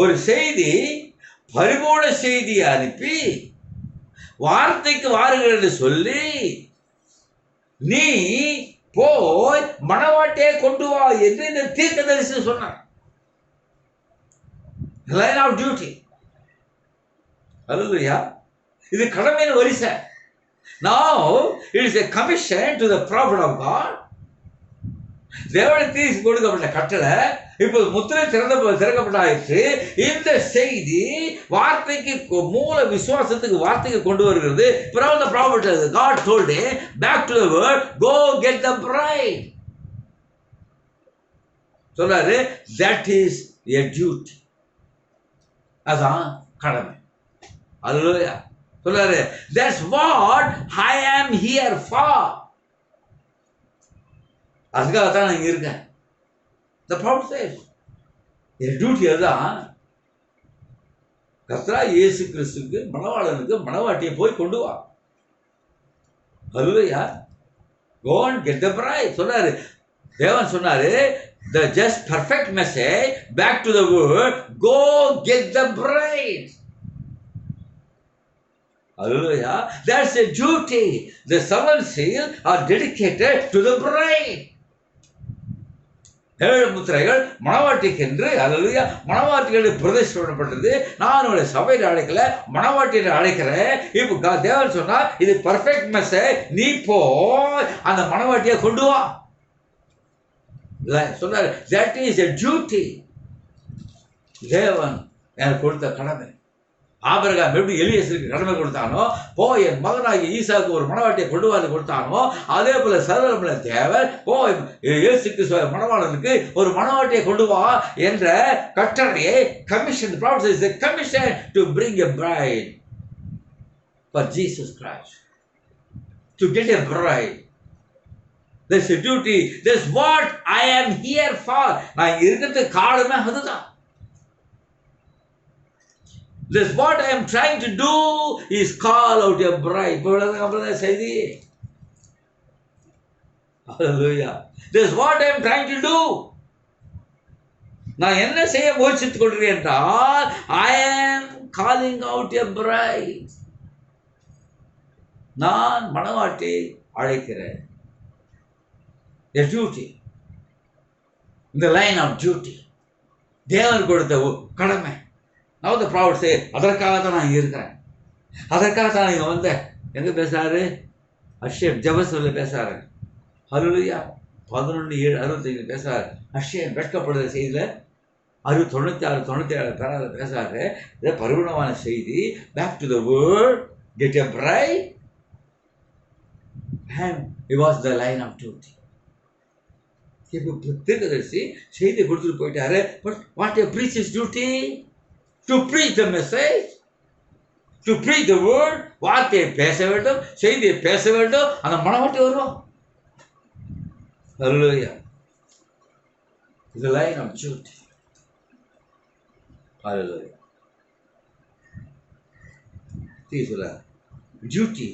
[SPEAKER 2] ஒரு செய்தி பரிபூர்ண செய்தியை அனுப்பி வார்த்தைக்கு வாருங்கள் என்று சொல்லி, நீ போய் மணவாட்டியை கொண்டு வா என்று இந்த தீர்க்கதரிசி சொன்னார். Line of duty. அல்லேலூயா. இது கடமையின் வரிசை. Now it is a commission to the prophet of God. தேவனுக்கு கொடுக்கப்பட்ட கட்டளை இப்போது முத்திரை திறக்கப்பட்டாயிற்று. இந்த செய்தி வார்த்தைக்கு மூல விசுவாசத்துக்கு வார்த்தைக்கு கொண்டு வருகிறது. the prophet, God told him, back to the word, go get the bride. சொல்றாரு, that is a duty. அதான் கடமை. அல்லேலூயா. சொல்றாரு, that's what I am here for. அதுக்காக தான் நான் இங்க இருக்கேன். The prophet says, N duty அதுதான். கர்த்தராகிய இயேசு கிறிஸ்துவுக்கு மணவாளனுக்கு மணவாட்டியை போய் கொண்டு வா. அல்லேலூயா. Go and get the bride. சொன்னாரு, தேவன் சொன்னாரு, the just perfect message back to the word, go get the bride. Hallelujah. That's a duty. The 7 seals are dedicated to the bride. 7 முத்திரைகள் மணவாட்டிக்கென்று. அல்லேலூயா. மணவாட்டிகளை பிரதிஷ்டப்பட்டது. நான் உங்களை சபையில் அழைக்கல, மணவாட்டியை அழைக்கிறேன். இப்போ தேவன் சொன்னா, இது பர்ஃபெக்ட் மெசேஜ், நீ போய் அந்த மணவாட்டியை கொண்டு வா சொன்னார். that is a duty. தேவன் எனக்கு கொடுத்த கடமை. ஆபிரகாம் எப்படி எலியேசருக்கு கடமை கொடுத்தானோ, போய் என் மகனாகிய ஈசாக்கு ஒரு மணவாட்டியை கொண்டு வந்து கொடுத்தானோ, அதே போல சர்வவல்லமையுள்ள தேவன் போய் இயேசு கிறிஸ்து மணவாளனுக்கு ஒரு மணவாட்டியை கொண்டு வா என்ற கட்டளையை commission. prophet is a commission to bring a bride for Jesus Christ. To get a bride. That's a duty. That's what I am here for. நான் இருக்கிறதுக்கு காரணமே அதுதான். This what I am trying to do is call out a bride. இவ்வளவுதான் செய்தி. Hallelujah. This what I am trying to do. நான் என்ன செய்ய முயற்சித்துக் கொள்கிறேன் என்றால், I am calling out a bride. நான் மணவாட்டியை அழைக்கிறேன். A duty. இந்த லைன் ஆஃப் டியூட்டி. தேவன் கொடுத்த கடமை. Now the prophet say, அதற்காக தான் நான் இருக்கிறேன், அதற்காக தான் இங்க வந்தேன். எங்க பேசுறாரு? அஷேம் ஜெபஸ்ல பேசுறாரு. ஹல்லேலூயா. 11:7-65 பேசுறாரு. அஷேம் வெட்கப்படுகிற செய்தியில 96 பேரால பேசுறாரு. இது பரிபூர்ணமான செய்தி. Back to the world, get a bright, and it was the line of duty. இப்போ தீர்க்கதரிசி செய்தி கொடுத்துட்டு போயிட்டாரு. But what a preacher's duty? To preach the message, to preach the word. வார்த்தையை பேச வேண்டும், செய்தியை பேச வேண்டும். அந்த மணவாட்டி வருவோம். Hallelujah. The line of duty. Hallelujah. சொல்ல டியூட்டி.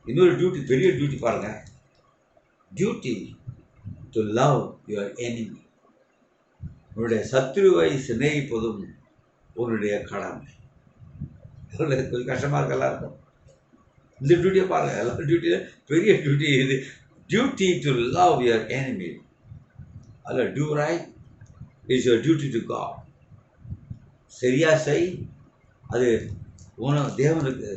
[SPEAKER 2] இன்னொரு டியூட்டி, பெரிய டியூட்டி பாருங்க. Duty to love your enemy. உன்னுடைய சத்ருவை சிநேகிப்பதும் உன்னுடைய கடமை. கொஞ்சம் கஷ்டமாக இருக்க எல்லாருக்கும். இந்த டியூட்டியை பாருங்கள், எல்லா டியூட்டியில் பெரிய டியூட்டி இது. Duty to love your enemy. அதில் do right is your duty to God. சரியா செய், அது தேவனுக்கு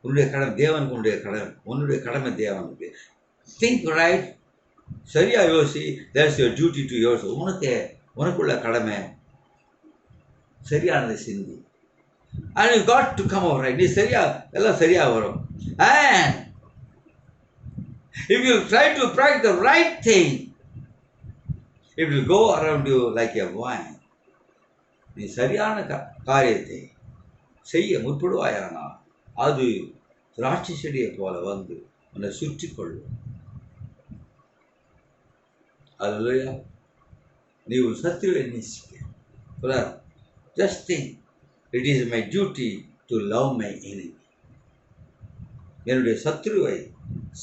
[SPEAKER 2] உன்னுடைய கடமை, தேவனுக்கு உன்னுடைய கடமை, உன்னுடைய கடமை தேவனுக்கு. திங்க் ரைட், சரியா யோசி, that's your duty to yours. உனக்குள்ள கடமை சரியானதை சிந்தி. And you got to come out right. நீ சரியா எல்லாம் சரியா வரும். And if you try to practice the right thing, it will go around you like a vine. நீ சரியான காரியத்தை செய்ய முற்படுவாயானால் அது திராட்சை செடியை போல வந்து உன்னை சுற்றி கொள்ளும். அல்லேலூயா. நீ ஒரு சத்துருவை நேசிக்க. Just think, it is my duty to love my enemy. என்னுடைய சத்துருவை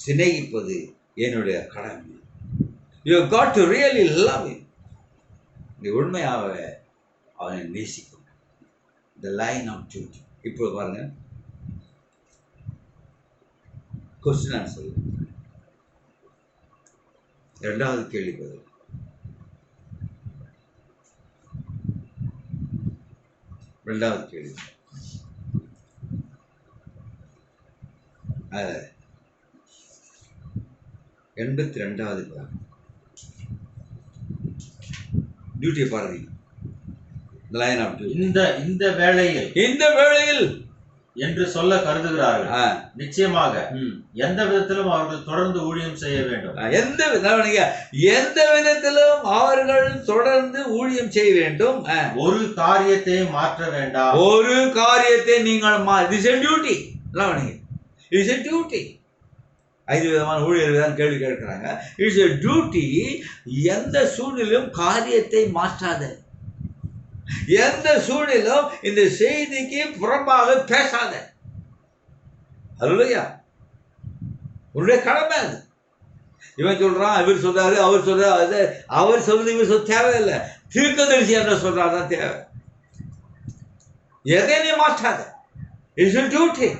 [SPEAKER 2] சிநேகிப்பது என்னுடைய கடமை. You have got to really love him. நீ உண்மையாக அவனை நேசிக்கும். The line of duty. இப்போ பாருங்க, கொஸ்டின் ஆன்சர். இரண்டாவது கேள்வி பதில். இரண்டாவது கேள்வி 82வது டியூட்டியை பாருங்க. Line of duty.
[SPEAKER 3] இந்த வேளையில் என்று சொல்ல கருதுகிறார்கள். நிச்சயமாக எந்த விதத்திலும் அவர்கள் தொடர்ந்து ஊழியம் செய்ய வேண்டும்.
[SPEAKER 2] எந்த விதத்திலும் அவர்கள் தொடர்ந்து ஊழியம் செய்ய வேண்டும்.
[SPEAKER 3] ஒரு காரியத்தை மாற்ற வேண்டாம்.
[SPEAKER 2] ஒரு காரியத்தை நீங்கள் it's a duty. It's a duty. 5 விதமான ஊழியர்கள் தான் கேள்வி கேட்கிறாங்க. It's a duty. எந்த சூழ்நிலையும் காரியத்தை மாற்றாத. எந்த சூழ்நிலும் இந்த செய்திக்கு புறம்பாக பேசாத. அல்லேலூயா. உன்னுடைய கடமை அது. இவன் சொல்றான், இவர் சொல்றாரு, அவர் சொல்றாரு, அவர் சொல்றது இவர் சொல்ல தேவையில்லை. தீர்க்கதரிசி என்ன சொல்றாருதான் தேவை. எதையும் மாற்றாத. It's a duty.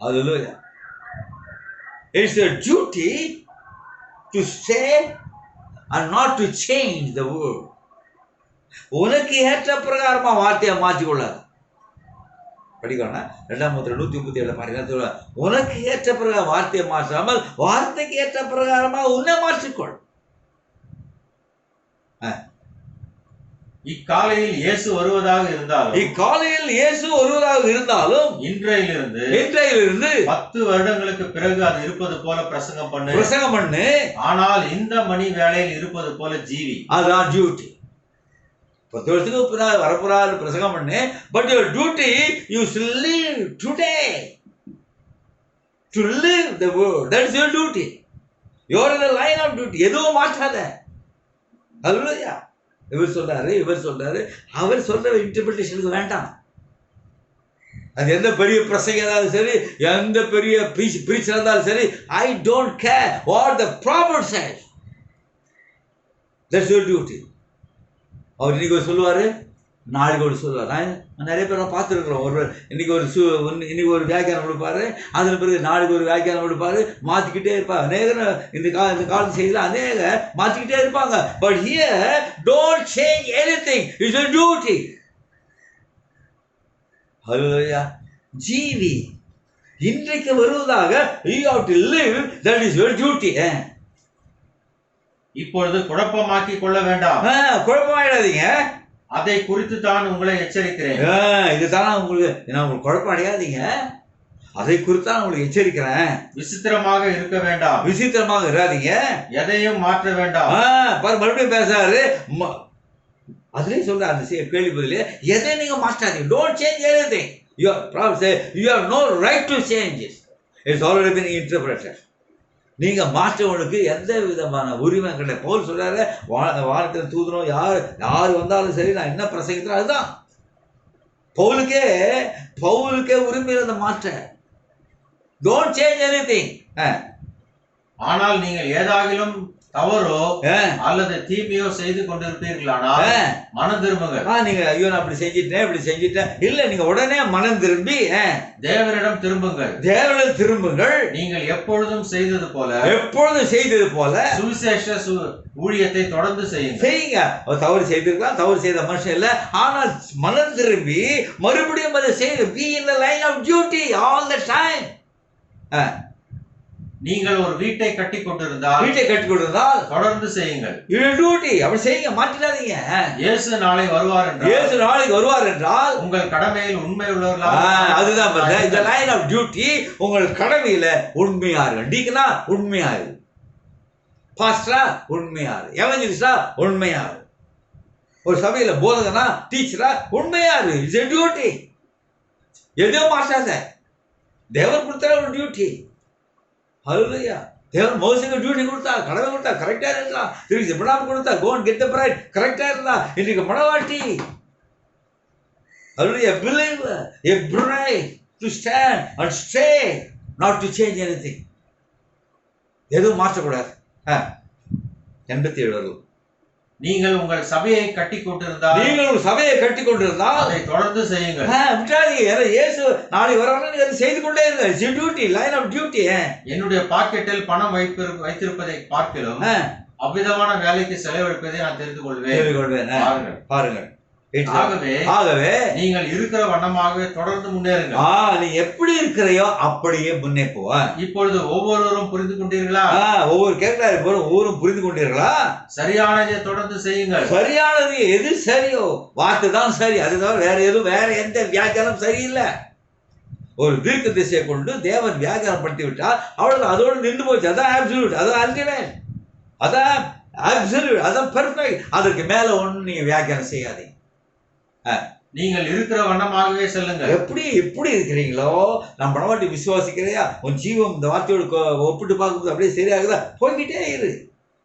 [SPEAKER 2] Hallelujah. It's a duty to say and not to change the word. உனக்கு ஏற்ற பிரகாரமா வார்த்தையை மாற்றிக்கொள்ளாது. படிக்கணும் 2:137 பாருங்க. உனக்கு ஏற்ற பிரகாரம் வார்த்தையை மாற்றாமல் வார்த்தைக்கு ஏற்ற பிரகாரமா உன்னை மாற்றிக்கொள்.
[SPEAKER 3] இக்காலையில் இயேசு வருவதாக இருந்தாலும் இன்றையிலிருந்து 10 வருடங்களுக்கு பிறகு அது இருப்பது போல பிரசங்கம் பண்ணு. ஆனால் இந்த மணி வேளையில் இருப்பது போல ஜீவி.
[SPEAKER 2] அதான் டியூட்டி. 10 வருஷத்துக்கு வரப்போறாரு பிரசங்கம் பண்ணு. But your duty you should live today. To live the word. That is your duty. You are in the line of duty. எதுவும் மாற்றாத. ஹல்லேலூயா. இவர் சொல்றாரு, அவர் சொல்ற இன்டர்பிரேஷனுக்கு வேண்டாம். அது எந்த பெரிய பிரசங்க இருந்தாலும் சரி, எந்த பெரிய பிரீச்சர் இருந்தாலும் சரி, I don't care what the prophet says. That's your duty. அவர் இன்னைக்கு சொல்லுவாரு, நாளைக்கு ஒரு சொல்லுவார். நான் நிறைய பேர் பார்த்துருக்குறோம். இன்னைக்கு ஒரு வியாக்கியானம் கொடுப்பாரு, அதில் பிறகு நாளைக்கு ஒரு வியாக்கியானம் கொடுப்பாரு, மாற்றிக்கிட்டே இருப்பாங்க. அநேக இந்த காலத்து செய்தியில் அநேக மாற்றிக்கிட்டே இருப்பாங்க. But here don't change anything. It's a duty. ஹல்லேலூயா. ஜீவி. இன்றைக்கு வருவதாக you have to live. That is your duty.
[SPEAKER 3] இப்பொழுது குழப்பமாக்கி கொள்ள வேண்டாம்.
[SPEAKER 2] குழப்பமாயிடாதீங்க.
[SPEAKER 3] அதை குறித்து தான் உங்களை எச்சரிக்கிறேன்.
[SPEAKER 2] இதுதான் உங்களுக்கு குழப்பம் அடையாதீங்க. அதை குறித்து தான் உங்களுக்கு எச்சரிக்கிறேன்.
[SPEAKER 3] விசித்திரமாக இருக்க வேண்டாம்.
[SPEAKER 2] விசித்திரமாக இராதீங்க.
[SPEAKER 3] எதையும் மாற்ற வேண்டாம்.
[SPEAKER 2] மறுபடியும் பேசுறாரு. அதுலயும் சொல்ற அந்த கேள்வி பதிலே எதை நீங்க மாற்றாதீங்க. Don't change anything. You have no right to change it. It's already been interpreted. நீங்க மாற்றவனுக்கு எந்த விதமான உரிமை கிடையாது. பவுல் சொல்றாரு, வானத்தில் தூதனும் யார் வந்தாலும் சரி, நான் என்ன பிரசங்கிக்கிறேன் அதுதான். பவுலுக்கே உரிமை இருந்த மாற்ற. Don't change anything.
[SPEAKER 3] ஆனால் நீங்கள் ஏதாகிலும் தவறோ அல்லது தீமையோ செய்து கொண்டிருப்பீர்களானால் மனம் திரும்புங்கள்.
[SPEAKER 2] நீங்க ஐயோ நான் அப்படி செஞ்சிட்டேன் இப்படி செஞ்சிட்டேன் இல்ல, நீங்க உடனே மனம் திரும்பி
[SPEAKER 3] தேவனிடம் திரும்புங்கள்.
[SPEAKER 2] தேவனிடம் திரும்புங்கள்.
[SPEAKER 3] நீங்கள் எப்பொழுதும் செய்தது போல சுவிசேஷ ஊழியத்தை தொடர்ந்து செய்யுங்க.
[SPEAKER 2] தவறு செய்திருக்கலாம், தவறு செய்த மனுஷன் இல்ல, ஆனால் மனம் திரும்பி மறுபடியும் அதை செய்து be in the line of duty all the time.
[SPEAKER 3] நீங்கள் ஒரு வீட்டை கட்டி கொண்டிருந்தால் தொடர்ந்து செய்யுங்கள்.
[SPEAKER 2] அப்படி செய்யுங்க, மாற்றிடாதீங்க.
[SPEAKER 3] இயேசு நாளை வருவார்
[SPEAKER 2] என்றால்
[SPEAKER 3] உங்கள் கடமையில் உண்மை உள்ளவர்களாக.
[SPEAKER 2] அதுதான் இந்த லைன் ஆஃப் டியூட்டி. உங்கள் கடமையில உண்மையாரு. டீக்கனா உண்மையாரு, பாஸ்டரா உண்மையாரு, எவஞ்சலிஸ்டா உண்மையாரு, ஒரு சபையில போதகனா டீச்சரா உண்மையாரு. It's a duty. எதுவும் மாற்றாத. தேவர் கொடுத்த ஒரு டியூட்டி. ஹல்லேலூயா. தேவன் மோசேக்கு டியூட்டி கொடுத்தா, கடமை கொடுத்தா, கரெக்டா இருந்தா. திருப்பி பிரணாம் கொடுத்தா, go and get the bride, கரெக்டா இருந்தா. இன்னைக்கு மணவாட்டி. ஹல்லேலூயா. believer, a bride to stand and stay, not to change anything. எதுவும் மாற்றக்கூடாது. 87 வரும்.
[SPEAKER 3] நீங்கள் உங்கள் சபையை கட்டி கொண்டிருந்தால்
[SPEAKER 2] அதை
[SPEAKER 3] தொடர்ந்து செய்யுங்கள்.
[SPEAKER 2] இயேசு நாளை வரவங்க செய்து கொண்டே இருங்க. Duty, line of duty. என்னுடைய
[SPEAKER 3] பாக்கெட்டில் பணம் வைத்திருப்பதை பார்க்கலாம் அவ்விதமான வேலைக்கு செலவழிப்பதை நான் தெரிந்து கொள்வேன்.
[SPEAKER 2] பாருங்கள்.
[SPEAKER 3] ஆகவே நீங்கள் இருக்கிற வண்ணமாகவே தொடர்ந்து முன்னேறுங்கள்.
[SPEAKER 2] நீ எப்படி இருக்கிறையோ அப்படியே முன்னே போ.
[SPEAKER 3] இப்பொழுது ஒவ்வொருவரும் புரிந்து கொண்டீர்களா?
[SPEAKER 2] ஒவ்வொரு கேட்கிறாரு, ஒவ்வொருவரும் புரிந்து கொண்டீர்களா?
[SPEAKER 3] சரியானதை தொடர்ந்து செய்யுங்கள்.
[SPEAKER 2] சரியானது எது சரியோ வார்த்தை தான் சரி. அதுதான் வேற எந்த வியாக்கியானம் சரியில்லை. ஒரு தீர்க்க திசையை கொண்டு தேவன் வியாக்கியானம் படுத்தி விட்டால் அவ்வளவு அதோடு நின்று போச்சு. அதான் அப்சல்யூட், அதான் அல்டிமேட், அதான் அப்சல்யூட், அதான் பெர்ஃபெக்ட். அதற்கு மேல ஒண்ணு நீங்க வியாக்கியானம் செய்யாதீங்க.
[SPEAKER 3] நீங்கள் இருக்கிற வண்ணமாகவே செல்லுங்க.
[SPEAKER 2] எப்படி இருக்கிறீங்களோ நம்ம மனவாட்டி விசுவாசிக்கிறையா, உன் ஜீவம் இந்த வார்த்தையோடு ஒப்பிட்டு பார்க்கும்போது அப்படியே சரியாகுதா, போய்கிட்டே இரு.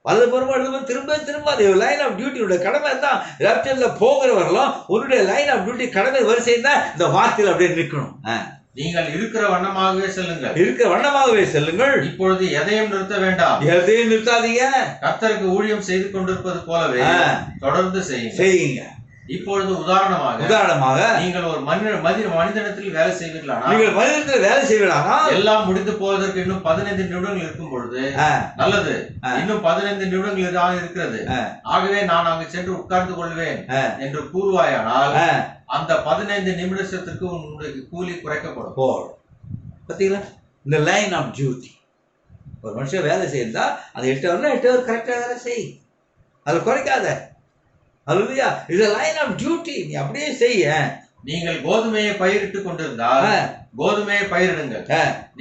[SPEAKER 2] வலது புறமா திரும்ப லைன் ஆஃப் டியூட்டியோட கடமை தான். ராப்சர்ல போகிற வரலாம் உன்னுடைய லைன் ஆஃப் டியூட்டி கடமை வரிசை தான் இந்த வார்த்தையில் அப்படியே நிற்கணும்.
[SPEAKER 3] நீங்கள் இருக்கிற வண்ணமாகவே செல்லுங்கள். இப்பொழுது எதையும் நிறுத்த வேண்டாம்.
[SPEAKER 2] எதையும் நிறுத்தாதீங்க.
[SPEAKER 3] கர்த்தருக்கு ஊழியம் செய்து கொண்டிருப்பது போலவே தொடர்ந்து செய்யுங்க. இப்பொழுது உதாரணமாக நீங்கள் ஒரு மனிதனிடத்தில் வேலை செய்வீர்களானால் எல்லாம் முடிந்து போவதற்கு இன்னும் 15 நிமிடங்கள் இருக்கும் பொழுது நல்லது, இன்னும் 15 நிமிடங்கள் இருக்கிறது, ஆகவே நான் அங்கு சென்று உட்கார்ந்து கொள்வேன் என்று கூறுவாயானால் அந்த 15 நிமிடத்திற்கு உன்னுடைய கூலி குறைக்கப்படும்.
[SPEAKER 2] பாத்தீங்களா? இந்த லைன் ஆஃப் டியூட்டி. ஒரு மனுஷன் வேலை செய்யறதா அது 8 ஹவர் கரெக்டா வேலை செய், அதை குறைக்காத. ஹல்லேலூயா. இது லைன் ஆஃப் டியூட்டி. நீ அப்படியே செய்ய.
[SPEAKER 3] நீங்கள் கோதுமையை பயிரிட்டு கொண்டிருந்தால் கோதுமையை பயிரிடுங்கள்.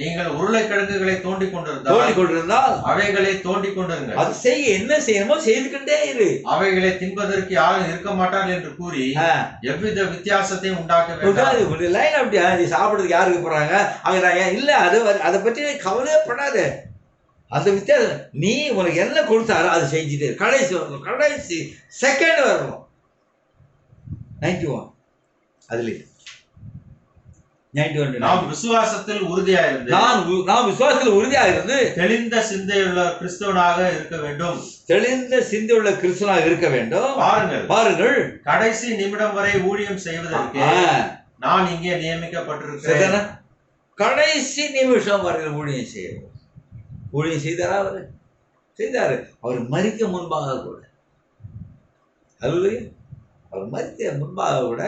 [SPEAKER 3] நீங்கள் உருளைக்கிழங்குகளை தோண்டி கொண்டிருந்தால் அவைகளை தோண்டி கொண்டிருங்கள்.
[SPEAKER 2] அது செய்ய, என்ன செய்யணுமோ செய்துகிட்டே இரு.
[SPEAKER 3] அவைகளை தின்பதற்கு யாரும் இருக்க மாட்டார்கள் என்று கூறி எவ்வித வித்தியாசத்தையும் உண்டாக்க வேண்டாம்.
[SPEAKER 2] Line of duty. சாப்பிடுறதுக்கு யாருக்கு போறாங்க அவங்க இல்ல, அதை பற்றி கவலையே படாத. அந்த வித்தியாசம் நீ உனக்கு என்ன கொடுத்தாரோ அதை செஞ்சுட்டு கடைசி வரணும், கடைசி செகண்ட் வரணும். 91 அதுல 91
[SPEAKER 3] நாம் விசுவாசத்தில் உறுதியாக இருந்து தெளிந்த சிந்தையுள்ள கிறிஸ்தவனாக இருக்க வேண்டும்.
[SPEAKER 2] பாருங்கள்
[SPEAKER 3] கடைசி நிமிடம் வரை ஊழியம் செய்வதற்கு நான் இங்கே நியமிக்கப்பட்டிருக்கிறேன்.
[SPEAKER 2] கடைசி நிமிஷம் வரை ஊழியம் செய்யணும். ஊழியம் செய்தாரு. அவர் மரிக்க முன்பாக கூட, அவர் மரிக்க முன்பாக கூட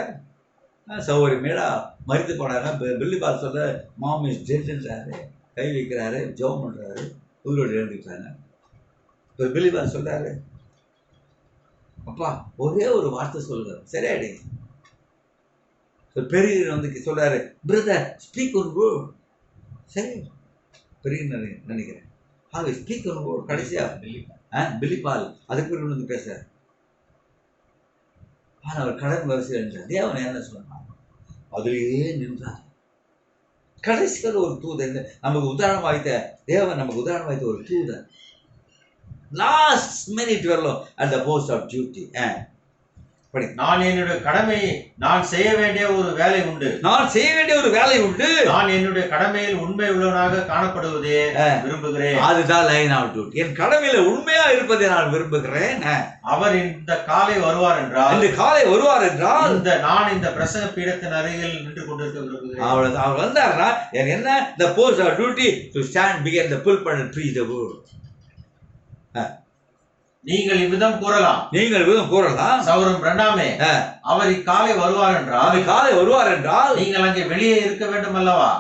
[SPEAKER 2] சௌரி மேடா மரித்து போனாங்க. பில்லிபால் சொல்ற மாம் இஸ் டெட்ன்றாரு, கை வைக்கிறாரு, ஜெபம் பண்றாரு, உயிரோடு எழுந்துட்டாங்க. இப்போ பில்லிபால் சொல்றாரு, அப்பா ஒரே ஒரு வார்த்தை சொல்லுங்க சரியாடி. பெரிய வந்து சொல்றாரு, பிரதர் ஸ்பீக் ஒரு வேர்ட். சரி பெரிய நினைக்கிறேன். ஸ்பீக் ஒரு வேர்ட். கடைசியா பில்லிபால் அதுக்கு பிறகு வந்து பேச. ஆனால் அவர் கடன் வரிசையில் நின்றார். தேவன் என்ன சொன்னார், அதிலேயே நின்றார். கடைசியில் ஒரு தூதன் நமக்கு உதாரணம் வாய்த்த தேவன், நமக்கு உதாரணம் வாய்த்த ஒரு தூதன் லாஸ்ட் மினிட் வரலாம் at the post of duty.
[SPEAKER 3] நான் என்னுடைய கடமையை நான் செய்ய வேண்டிய ஒரு வேலை உண்டு.
[SPEAKER 2] நான் செய்ய வேண்டிய ஒரு வேலை உண்டு.
[SPEAKER 3] நான் என்னுடைய கடமையில் உண்மை உள்ளவனாக காணப்படுவதே விரும்புகிறேன்.
[SPEAKER 2] அதுதான் லைன் ஆஃப் டியூட்டி. என் கடமையில உண்மையா இருப்பதை நான் விரும்புகிறேன்.
[SPEAKER 3] அவர் இந்த காலை வருவார் என்றால் நான் இந்த பிரசங்க பீடத்தின் அருகில் நின்று கொண்டிருக்க விரும்புகிறேன்.
[SPEAKER 2] அவ்வளவுதான். அவர் வந்தாருன்னா எனக்கு என்ன, the post of duty to stand behind the pulpit and preach the word.
[SPEAKER 3] நீங்கள் இவ்விதம் கூறலாம். சகோதரன் பிரணாமே, அவர் இக்காலை வருவார் என்றால் நீங்கள் அங்கே வெளியே இருக்க வேண்டும் அல்லவா?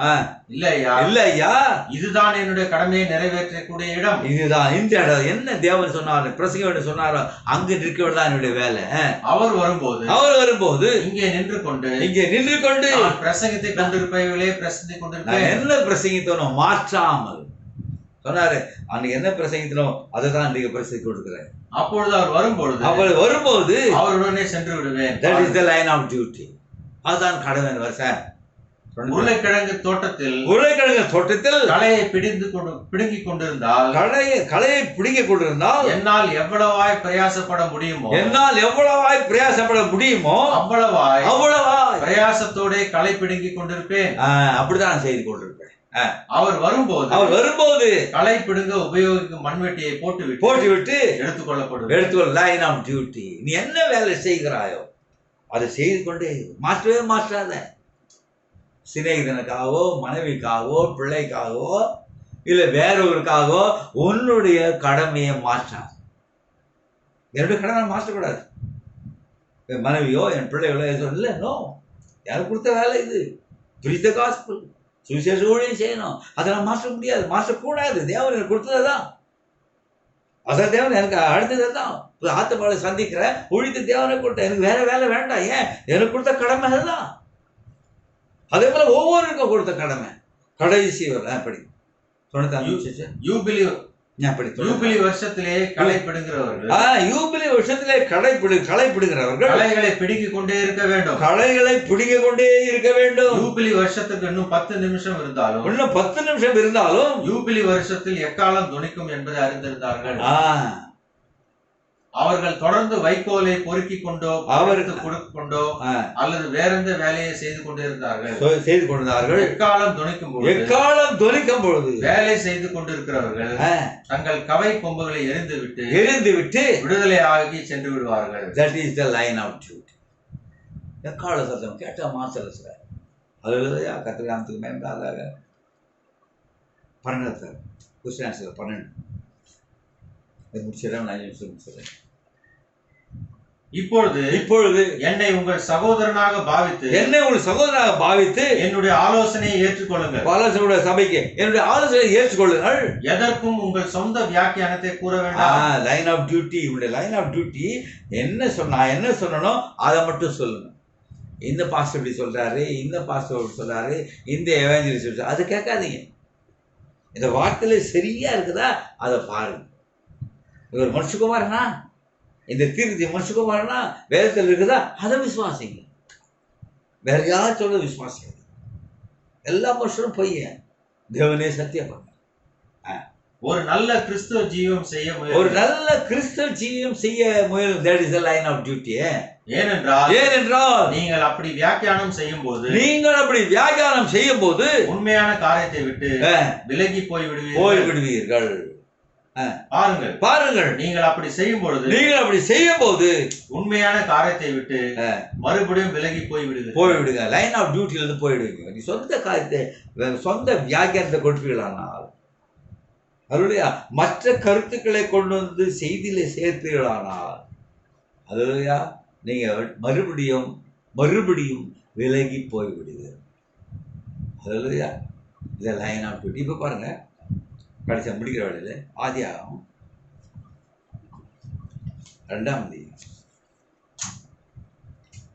[SPEAKER 3] இல்லையா, இதுதான் என்னுடைய கடமையை நிறைவேற்றக்கூடிய இடம்.
[SPEAKER 2] இதுதான் இந்த இடம். என்ன தேவன் சொன்னார், பிரசங்க சொன்னாரோ அங்கு நிற்க வேண்டியதான் என்னுடைய வேலை.
[SPEAKER 3] அவர் வரும்போது இங்கே நின்று கொண்டு பிரசங்கத்தை கொண்டிருப்பவர்களே பிரசங்கித்துக் கொண்டிருப்பேன்.
[SPEAKER 2] என்ன பிரசங்கித்தோம் மாற்றாமல் சொன்னாரு. அன்னைக்கு என்ன பிரசங்கித்தோம் அதை தான் இன்றைக்கு பிரசங்கி கொடுக்கிறேன்.
[SPEAKER 3] அப்பொழுது அவர் வரும்போது அவருடனே சென்று விடுவேன்.
[SPEAKER 2] That is the line of duty. அதுதான் கடமை. வருஷம்
[SPEAKER 3] உருளைக்கிழங்கு தோட்டத்தில் களையை பிடுங்கிக் கொண்டிருந்தால் என்னால் எவ்வளவாய் பிரயாசப்பட முடியுமோ அவ்வளவாய் பிரயாசத்தோட களை பிடுங்கிக் கொண்டிருப்பேன்.
[SPEAKER 2] அப்படிதான் நான் செய்து கொண்டிருப்பேன்.
[SPEAKER 3] அவர் வரும்போது களை பிடுங்க உபயோகிக்கும் மண்வெட்டியை போட்டுவிட்டு எடுத்துக்கொள்ளப்படும்.
[SPEAKER 2] Line of duty. நீ என்ன வேலை செய்கிறாயோ அதை செய்து கொண்டே மாற்றவே மாற்றாத. சிநேகிதனுக்காகவோ மனைவிக்காகவோ பிள்ளைக்காகவோ இல்ல வேறொருக்காகவோ உன்னுடைய கடமையை மாற்றாது. என்னுடைய கடமை மாற்றக்கூடாது. என் மனைவியோ என் பிள்ளைகளோ இல்லை, நோ, எனக்கு கொடுத்த வேலை இது. preach the gospel, சுவிசேஷ ஊழியம் செய்யணும். அதெல்லாம் மாற்ற முடியாது, மாற்றக்கூடாது. தேவன் எனக்கு கொடுத்ததுதான். அதான் தேவன் எனக்கு அடுத்ததுதான். ஆத்மாவை சந்திக்கிற ஊழியத்தை தேவனை கொடுத்த, எனக்கு வேற வேலை வேண்டாம். ஏன், எனக்கு கொடுத்த கடமை அதுதான். அதே போல ஒவ்வொருக்கும் கொடுத்த கடமை. கடைசி அப்படி
[SPEAKER 3] யூபிலி வருஷத்திலே களை பிடுங்கிறவர்கள் களைகளை பிடுங்கிக் கொண்டே இருக்க வேண்டும். யூபிலி வருஷத்துக்கு இன்னும் 10 நிமிஷம் இருந்தாலும் யூபிலி வருஷத்தில் எக்காலம் துணிக்கும் என்பதை அறிந்திருந்தார்கள். அவர்கள் தொடர்ந்து வைக்கோலை பொறுக்கிக் கொண்டோ அவருக்கு கொடுக்க கொண்டோ அல்லது வேற எந்த வேலையை செய்து கொண்டிருந்தார்கள். எக்காலம் துணிக்கும் பொழுது வேலை செய்து கொண்டிருக்கிறவர்கள் தங்கள் கவை கொம்புகளை எரிந்து விட்டு விடுதலை ஆகி சென்று விடுவார்கள்.
[SPEAKER 2] That is the line of duty. எக்கால சத்தம் கேட்டா மாசல சார். அதுலயா கத்திராமத்துக்கு மேலாக 12 குஸ்டான்ஸ்ல 12
[SPEAKER 3] இப்பொழுது என்னை உங்கள் சகோதரனாக பாவித்து என்னுடைய ஆலோசனையை ஏற்றுக்கொள்ளுங்கள்.
[SPEAKER 2] சபைக்கு என்னுடைய ஆலோசனையை ஏற்றுக்கொள்ளுங்கள்.
[SPEAKER 3] எதற்கும் உங்கள் சொந்த வியாக்கியானத்தை கூற வேண்டாம்.
[SPEAKER 2] Line of duty. உங்களுடைய லைன் ஆஃப் டியூட்டி என்ன சொல்லணும் அதை மட்டும் சொல்லுங்க. இந்த பாஸ்டர் இப்படி சொல்றாரு, இந்த பாஸ்டர் சொல்றாரு, இந்த எவாஞ்சலிஸ்ட் சொல்றாரு, அது கேட்காதீங்க. இந்த வார்த்தையில சரியா இருக்குதா அதை பாருங்க. இவர் மனுஷகுமாரனா, இந்த தீர்த்தி மனுஷகுமாரனா, வேதத்தில் இருக்குதா அதை விசுவாசிங்க. வேற யாரும் சொல்ல விசுவாசிங்க. எல்லா மனுஷனும் பையன், தேவனே சத்தியம் பண்ண.
[SPEAKER 3] ஒரு நல்ல கிறிஸ்துவ ஜீவம் செய்ய முயலும். That is the line of duty. ஏனென்றால் நீங்கள் அப்படி வியாக்கியானம் செய்யும் போது உண்மையான காரியத்தை விட்டு விலகி போய்விடுவீர்கள். பாருங்கள், நீங்கள் அப்படி செய்யும் போது உண்மையான காரியத்தை விட்டு மறுபடியும் விலகி போய்விடுங்க.
[SPEAKER 2] லைன் ஆஃப் டியூட்டில இருந்து போயிடுவீங்க. நீ சொந்த காரியத்தை சொந்த வியாக்கியானத்தை கொடுப்பீர்களானால், அதுடைய மற்ற கருத்துக்களை கொண்டு வந்து செய்தியில சேர்ப்பீர்களானால், அதுலையா நீங்க மறுபடியும் விலகி போய்விடுவீர்கள். அதுலையா இந்த லைன் ஆஃப் டியூட்டி. இப்ப பாருங்க, கடைசியாக முடிக்கிற வேலையில ஆதியாகமம் 2ஆம் அதிகாரம்.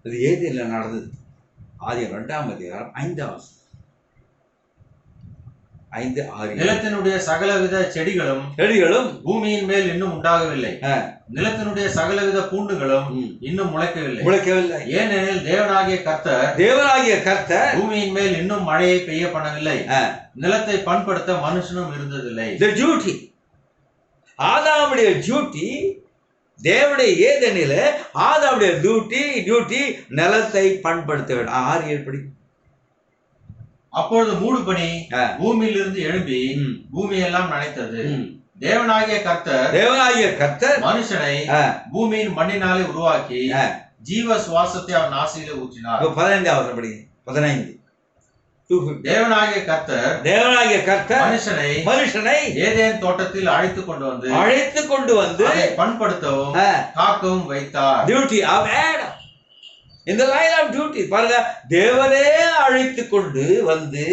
[SPEAKER 2] அது ஏதேனில் நடந்தது. ஆதியாகமம் 2ஆம் அதிகாரம் 5 6.
[SPEAKER 3] நிலத்தினுடைய சகலவித செடிகளும் பூமியின் மேல் இன்னும் உண்டாகவில்லை. நிலத்தினுடைய சகலவித பூண்டுகளும் இன்னும் முளைக்கவில்லை. ஏனெனில் தேவனாகிய கர்த்தர் பூமியின் மேல் இன்னும் மழையை பெய்ய பண்ணவில்லை. நிலத்தை பண்படுத்த மனுஷனும் இருந்ததில்லை.
[SPEAKER 2] The duty. ஆதாமுடைய டியூட்டி தேவனுடைய ஏதெனில் ஆதாமுடைய டியூட்டி நிலத்தை பண்படுத்த வேண்டும். 6 7 படிக்கும்.
[SPEAKER 3] அப்பொழுது மூடு பனி பூமியிலிருந்து எழும்பி பூமியெல்லாம் நனைத்தது. தேவனாகிய கர்த்தர் மனுஷனை பூமியின் மண்ணினாலே உருவாக்கி ஜீவ சுவாசத்தை அவன் நாசியிலே ஊற்றினார்.
[SPEAKER 2] 15வது படி 15.
[SPEAKER 3] தேவனாகிய கர்த்தர் மனுஷனை ஏதேன் தோட்டத்தில் அழைத்து கொண்டு வந்து அதை பண்படுத்தவும் காக்கவும் வைத்தார்.
[SPEAKER 2] Duty of Adam. இந்த லைன் ஆஃப் டியூட்டி பாருங்க, தேவனே அழைத்து கொண்டு வந்து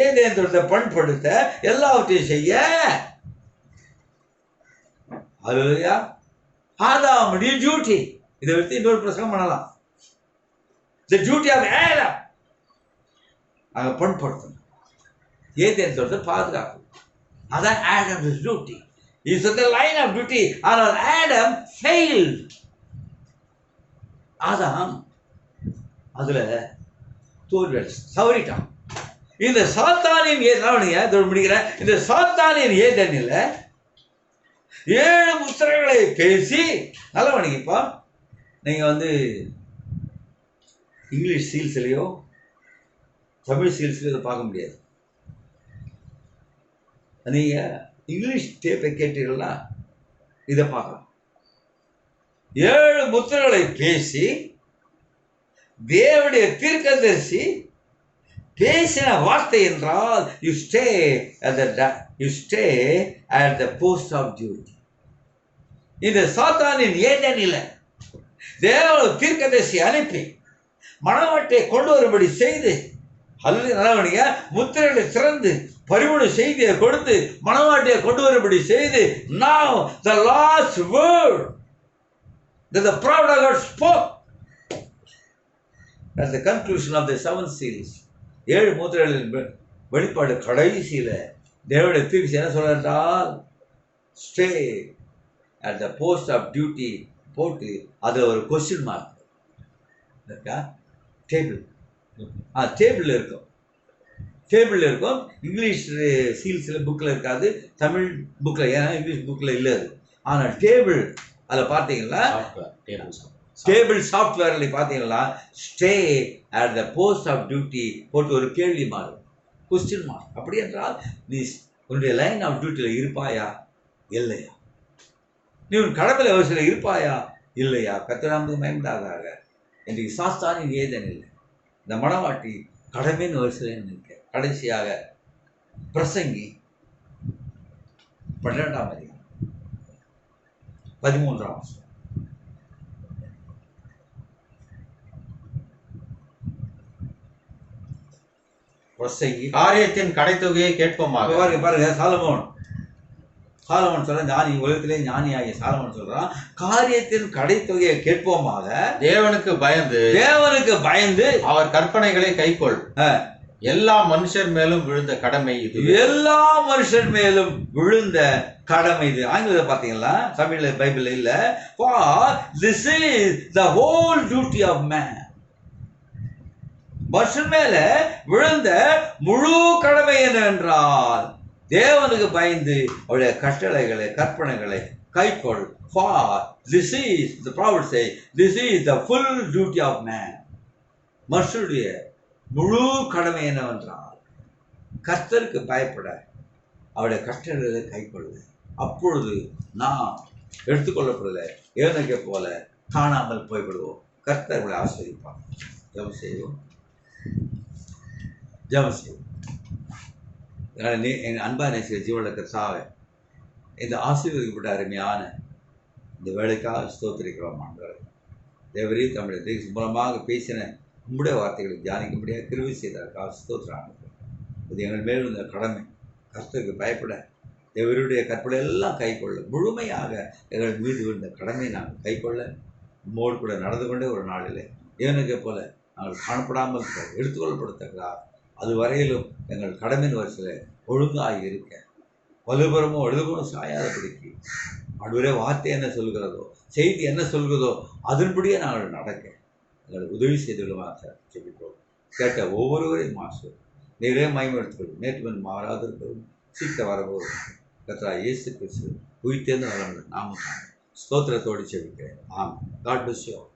[SPEAKER 2] ஏதேன் தோட்டத்தை பண்படுத்த எல்லாவற்றையும் செய்ய. அல்லேலூயா. ஆதாமுடைய டியூட்டி. இதை வச்சு இன்னொரு பிரசங்கம் பண்ணலாம். The duty of Adam. அங்கே பண்படுத்தணும், ஏதேன் தோட்டத்தை பாதுகாக்கணும். அதான் Adam's duty. Is the line of duty. ஆனால் ஆடம் ஃபெயில்ட். ஆதாம் அதுல தோல்வி தவறிட்டான். இந்த சாத்தானின் முடிக்கிற இந்த சாத்தானின் ஏதேனில் 7 முத்திரைகளை பேசி நல்லவனிப்பா. நீங்க இங்கிலீஷ் சீல்ஸ்லையோ தமிழ் சீல்ஸ்லையோ இதை பார்க்க முடியாது. நீங்க இங்கிலீஷ் டேப்பை கேட்டீங்கன்னா இதை பார்க்கலாம். 7 முத்திரைகளை பேசி தேவனுடைய தீர்க்கதரிசி பேசின வார்த்தை என்றால் you stay at the post of duty. இந்த சாத்தானின் ஏதேனில் தேவனுடைய தீர்க்கதரிசி அனுப்பி மணவாட்டை கொண்டு வரும்படி செய்து நல்லவனிய முத்திரைகளை திறந்து பரிமள செய்தியை கொடுத்து மணவாட்டியை கொண்டு வரும்படி செய்து now the last word that the prophet of God spoke at the conclusion of the 7 seals. 7 முத்திரைகளின் வெளிப்பாடு கடைசியில தேவனுடைய தீர்க்கதரிசி என்ன சொல்றால் stay at the post of duty போட்டு அது ஒரு கொஸ்டின் மார்க் இருக்கா. டேபிள் இருக்கும். இங்கிலீஷ் சீல்ஸில் புக்கில் இருக்காது, தமிழ் புக்கில், ஏன்னா இங்கிலீஷ் புக்கில் இல்லை அது. ஆனால் டேபிள் அதில் பார்த்தீங்கன்னா டேபிள் சாஃப்ட்வேரில் பார்த்தீங்கன்னா stay at the post of duty போட்டு ஒரு கேள்வி மாறும், கொஸ்டின் மார்க். அப்படி என்றால் நீ உன்னுடைய லைன் ஆஃப் டியூட்டியில் இருப்பாயா இல்லையா, நீ உன் கடமையில் அவசியம் இருப்பாயா இல்லையா. கர்த்தருக்கு மகிமையாக இன்றைக்கு சாஸ்தானின் ஏதேனில் இந்த மணவாட்டி கடமையின் வரிசையில் நிற்க. கடைசியாக பிரசங்கி 12ஆம் அதிகாரம் 13ஆம் வசனம். பிரசங்கி
[SPEAKER 3] காரியத்தின் கடைத்தொகையை கேட்போமாக.
[SPEAKER 2] பாருங்க, சாலமோன் சொல்ற ஞானி, உலகத்திலே ஞானியாகிய சாலமோன் சொல்றான், காரியத்தின் கடைத்தொகையை கேட்போமாக. தேவனுக்கு பயந்து
[SPEAKER 3] அவர் கற்பனைகளை கைக்கொள். எல்லா மனுஷர் மேலும் விழுந்த கடமை இது.
[SPEAKER 2] எல்லா மனுஷர் மேலும் விழுந்த கடமை இது. ஆங்கிலத்தில் பார்த்தீங்களா, தமிழ்ல பைபிள் இல்ல. For this is the whole duty of man. மனுஷன் மேல விழுந்த முழு கடமை என்னவென்றால் தேவனுக்கு பயந்து அவருடைய கட்டளைகளை கற்பனைகளை கைக்கொள். For this is, the prophet say, this is the full duty of man. மனுஷனுடைய முழு கடமை என்னவென்றால் கர்த்தருக்கு பயப்பட அவருடைய கட்டளைகளை கைக்கொள்ள. அப்பொழுது நாம் எடுத்துக்கொள்ளப்படல ஏனக்கை போல காணாமல் போய்விடுவோம். கர்த்தர்களை ஆசிரியப்பார். ஜெபம் செய்வோம். எங்கள் அன்பான ஜீவன கர்த்தாவே, இந்த ஆசீர்வதிக்கப்பட்ட அருமையான இந்த வேலைக்காக ஸ்தோத்திரிக்கிறோம். ஆண்டவரே தேவரே, தமிழ் தேசம் மூலமாக பேசின உங்களுடைய வார்த்தைகளை தியானிக்கும்படியாக கிருபை செய்ததற்காக ஸ்தோத்திரம். இது எங்கள் மேலும் இந்த கடமை கர்த்தருக்கு பயப்பட தேவருடைய கற்பனை எல்லாம் கைக்கொள்ள முழுமையாக எங்கள் மீது இந்த கடமையை நாங்கள் கைக்கொள்ள உம்மோடு கூட நடந்து கொண்டே ஒரு நாளில் ஏனுக்கே போல நாங்கள் காணப்படாமல் எடுத்துக்கொள்ளப்படுத்தக்கிறார். அது வரையிலும் எங்கள் கடமையின் வரிசையில் ஒழுங்காக இருக்க வலுபுறமோ எழுதுபுறம் சாயாதபடிக்கு ஆண்டவரே வார்த்தை என்ன சொல்கிறதோ செய்தி என்ன சொல்கிறதோ அதன்படியே நாங்கள் நடக்க எங்களுக்கு உதவி செய்துள்ளமாக சொல்லிக்கிறோம். கேட்ட ஒவ்வொருவரையும் மாசு நீரே மயமெடுத்துக்கொள்ளும். நேற்று மாறாதிருக்கிறோம். சீக்கிரம் வரப்போம். கர்த்தராகிய இயேசு கிறிஸ்து உயிர்த்தெழுந்து வரணும். நாம ஸ்தோத்திரத்தோடு செபிக்கிறேன். ஆமாம். God bless you.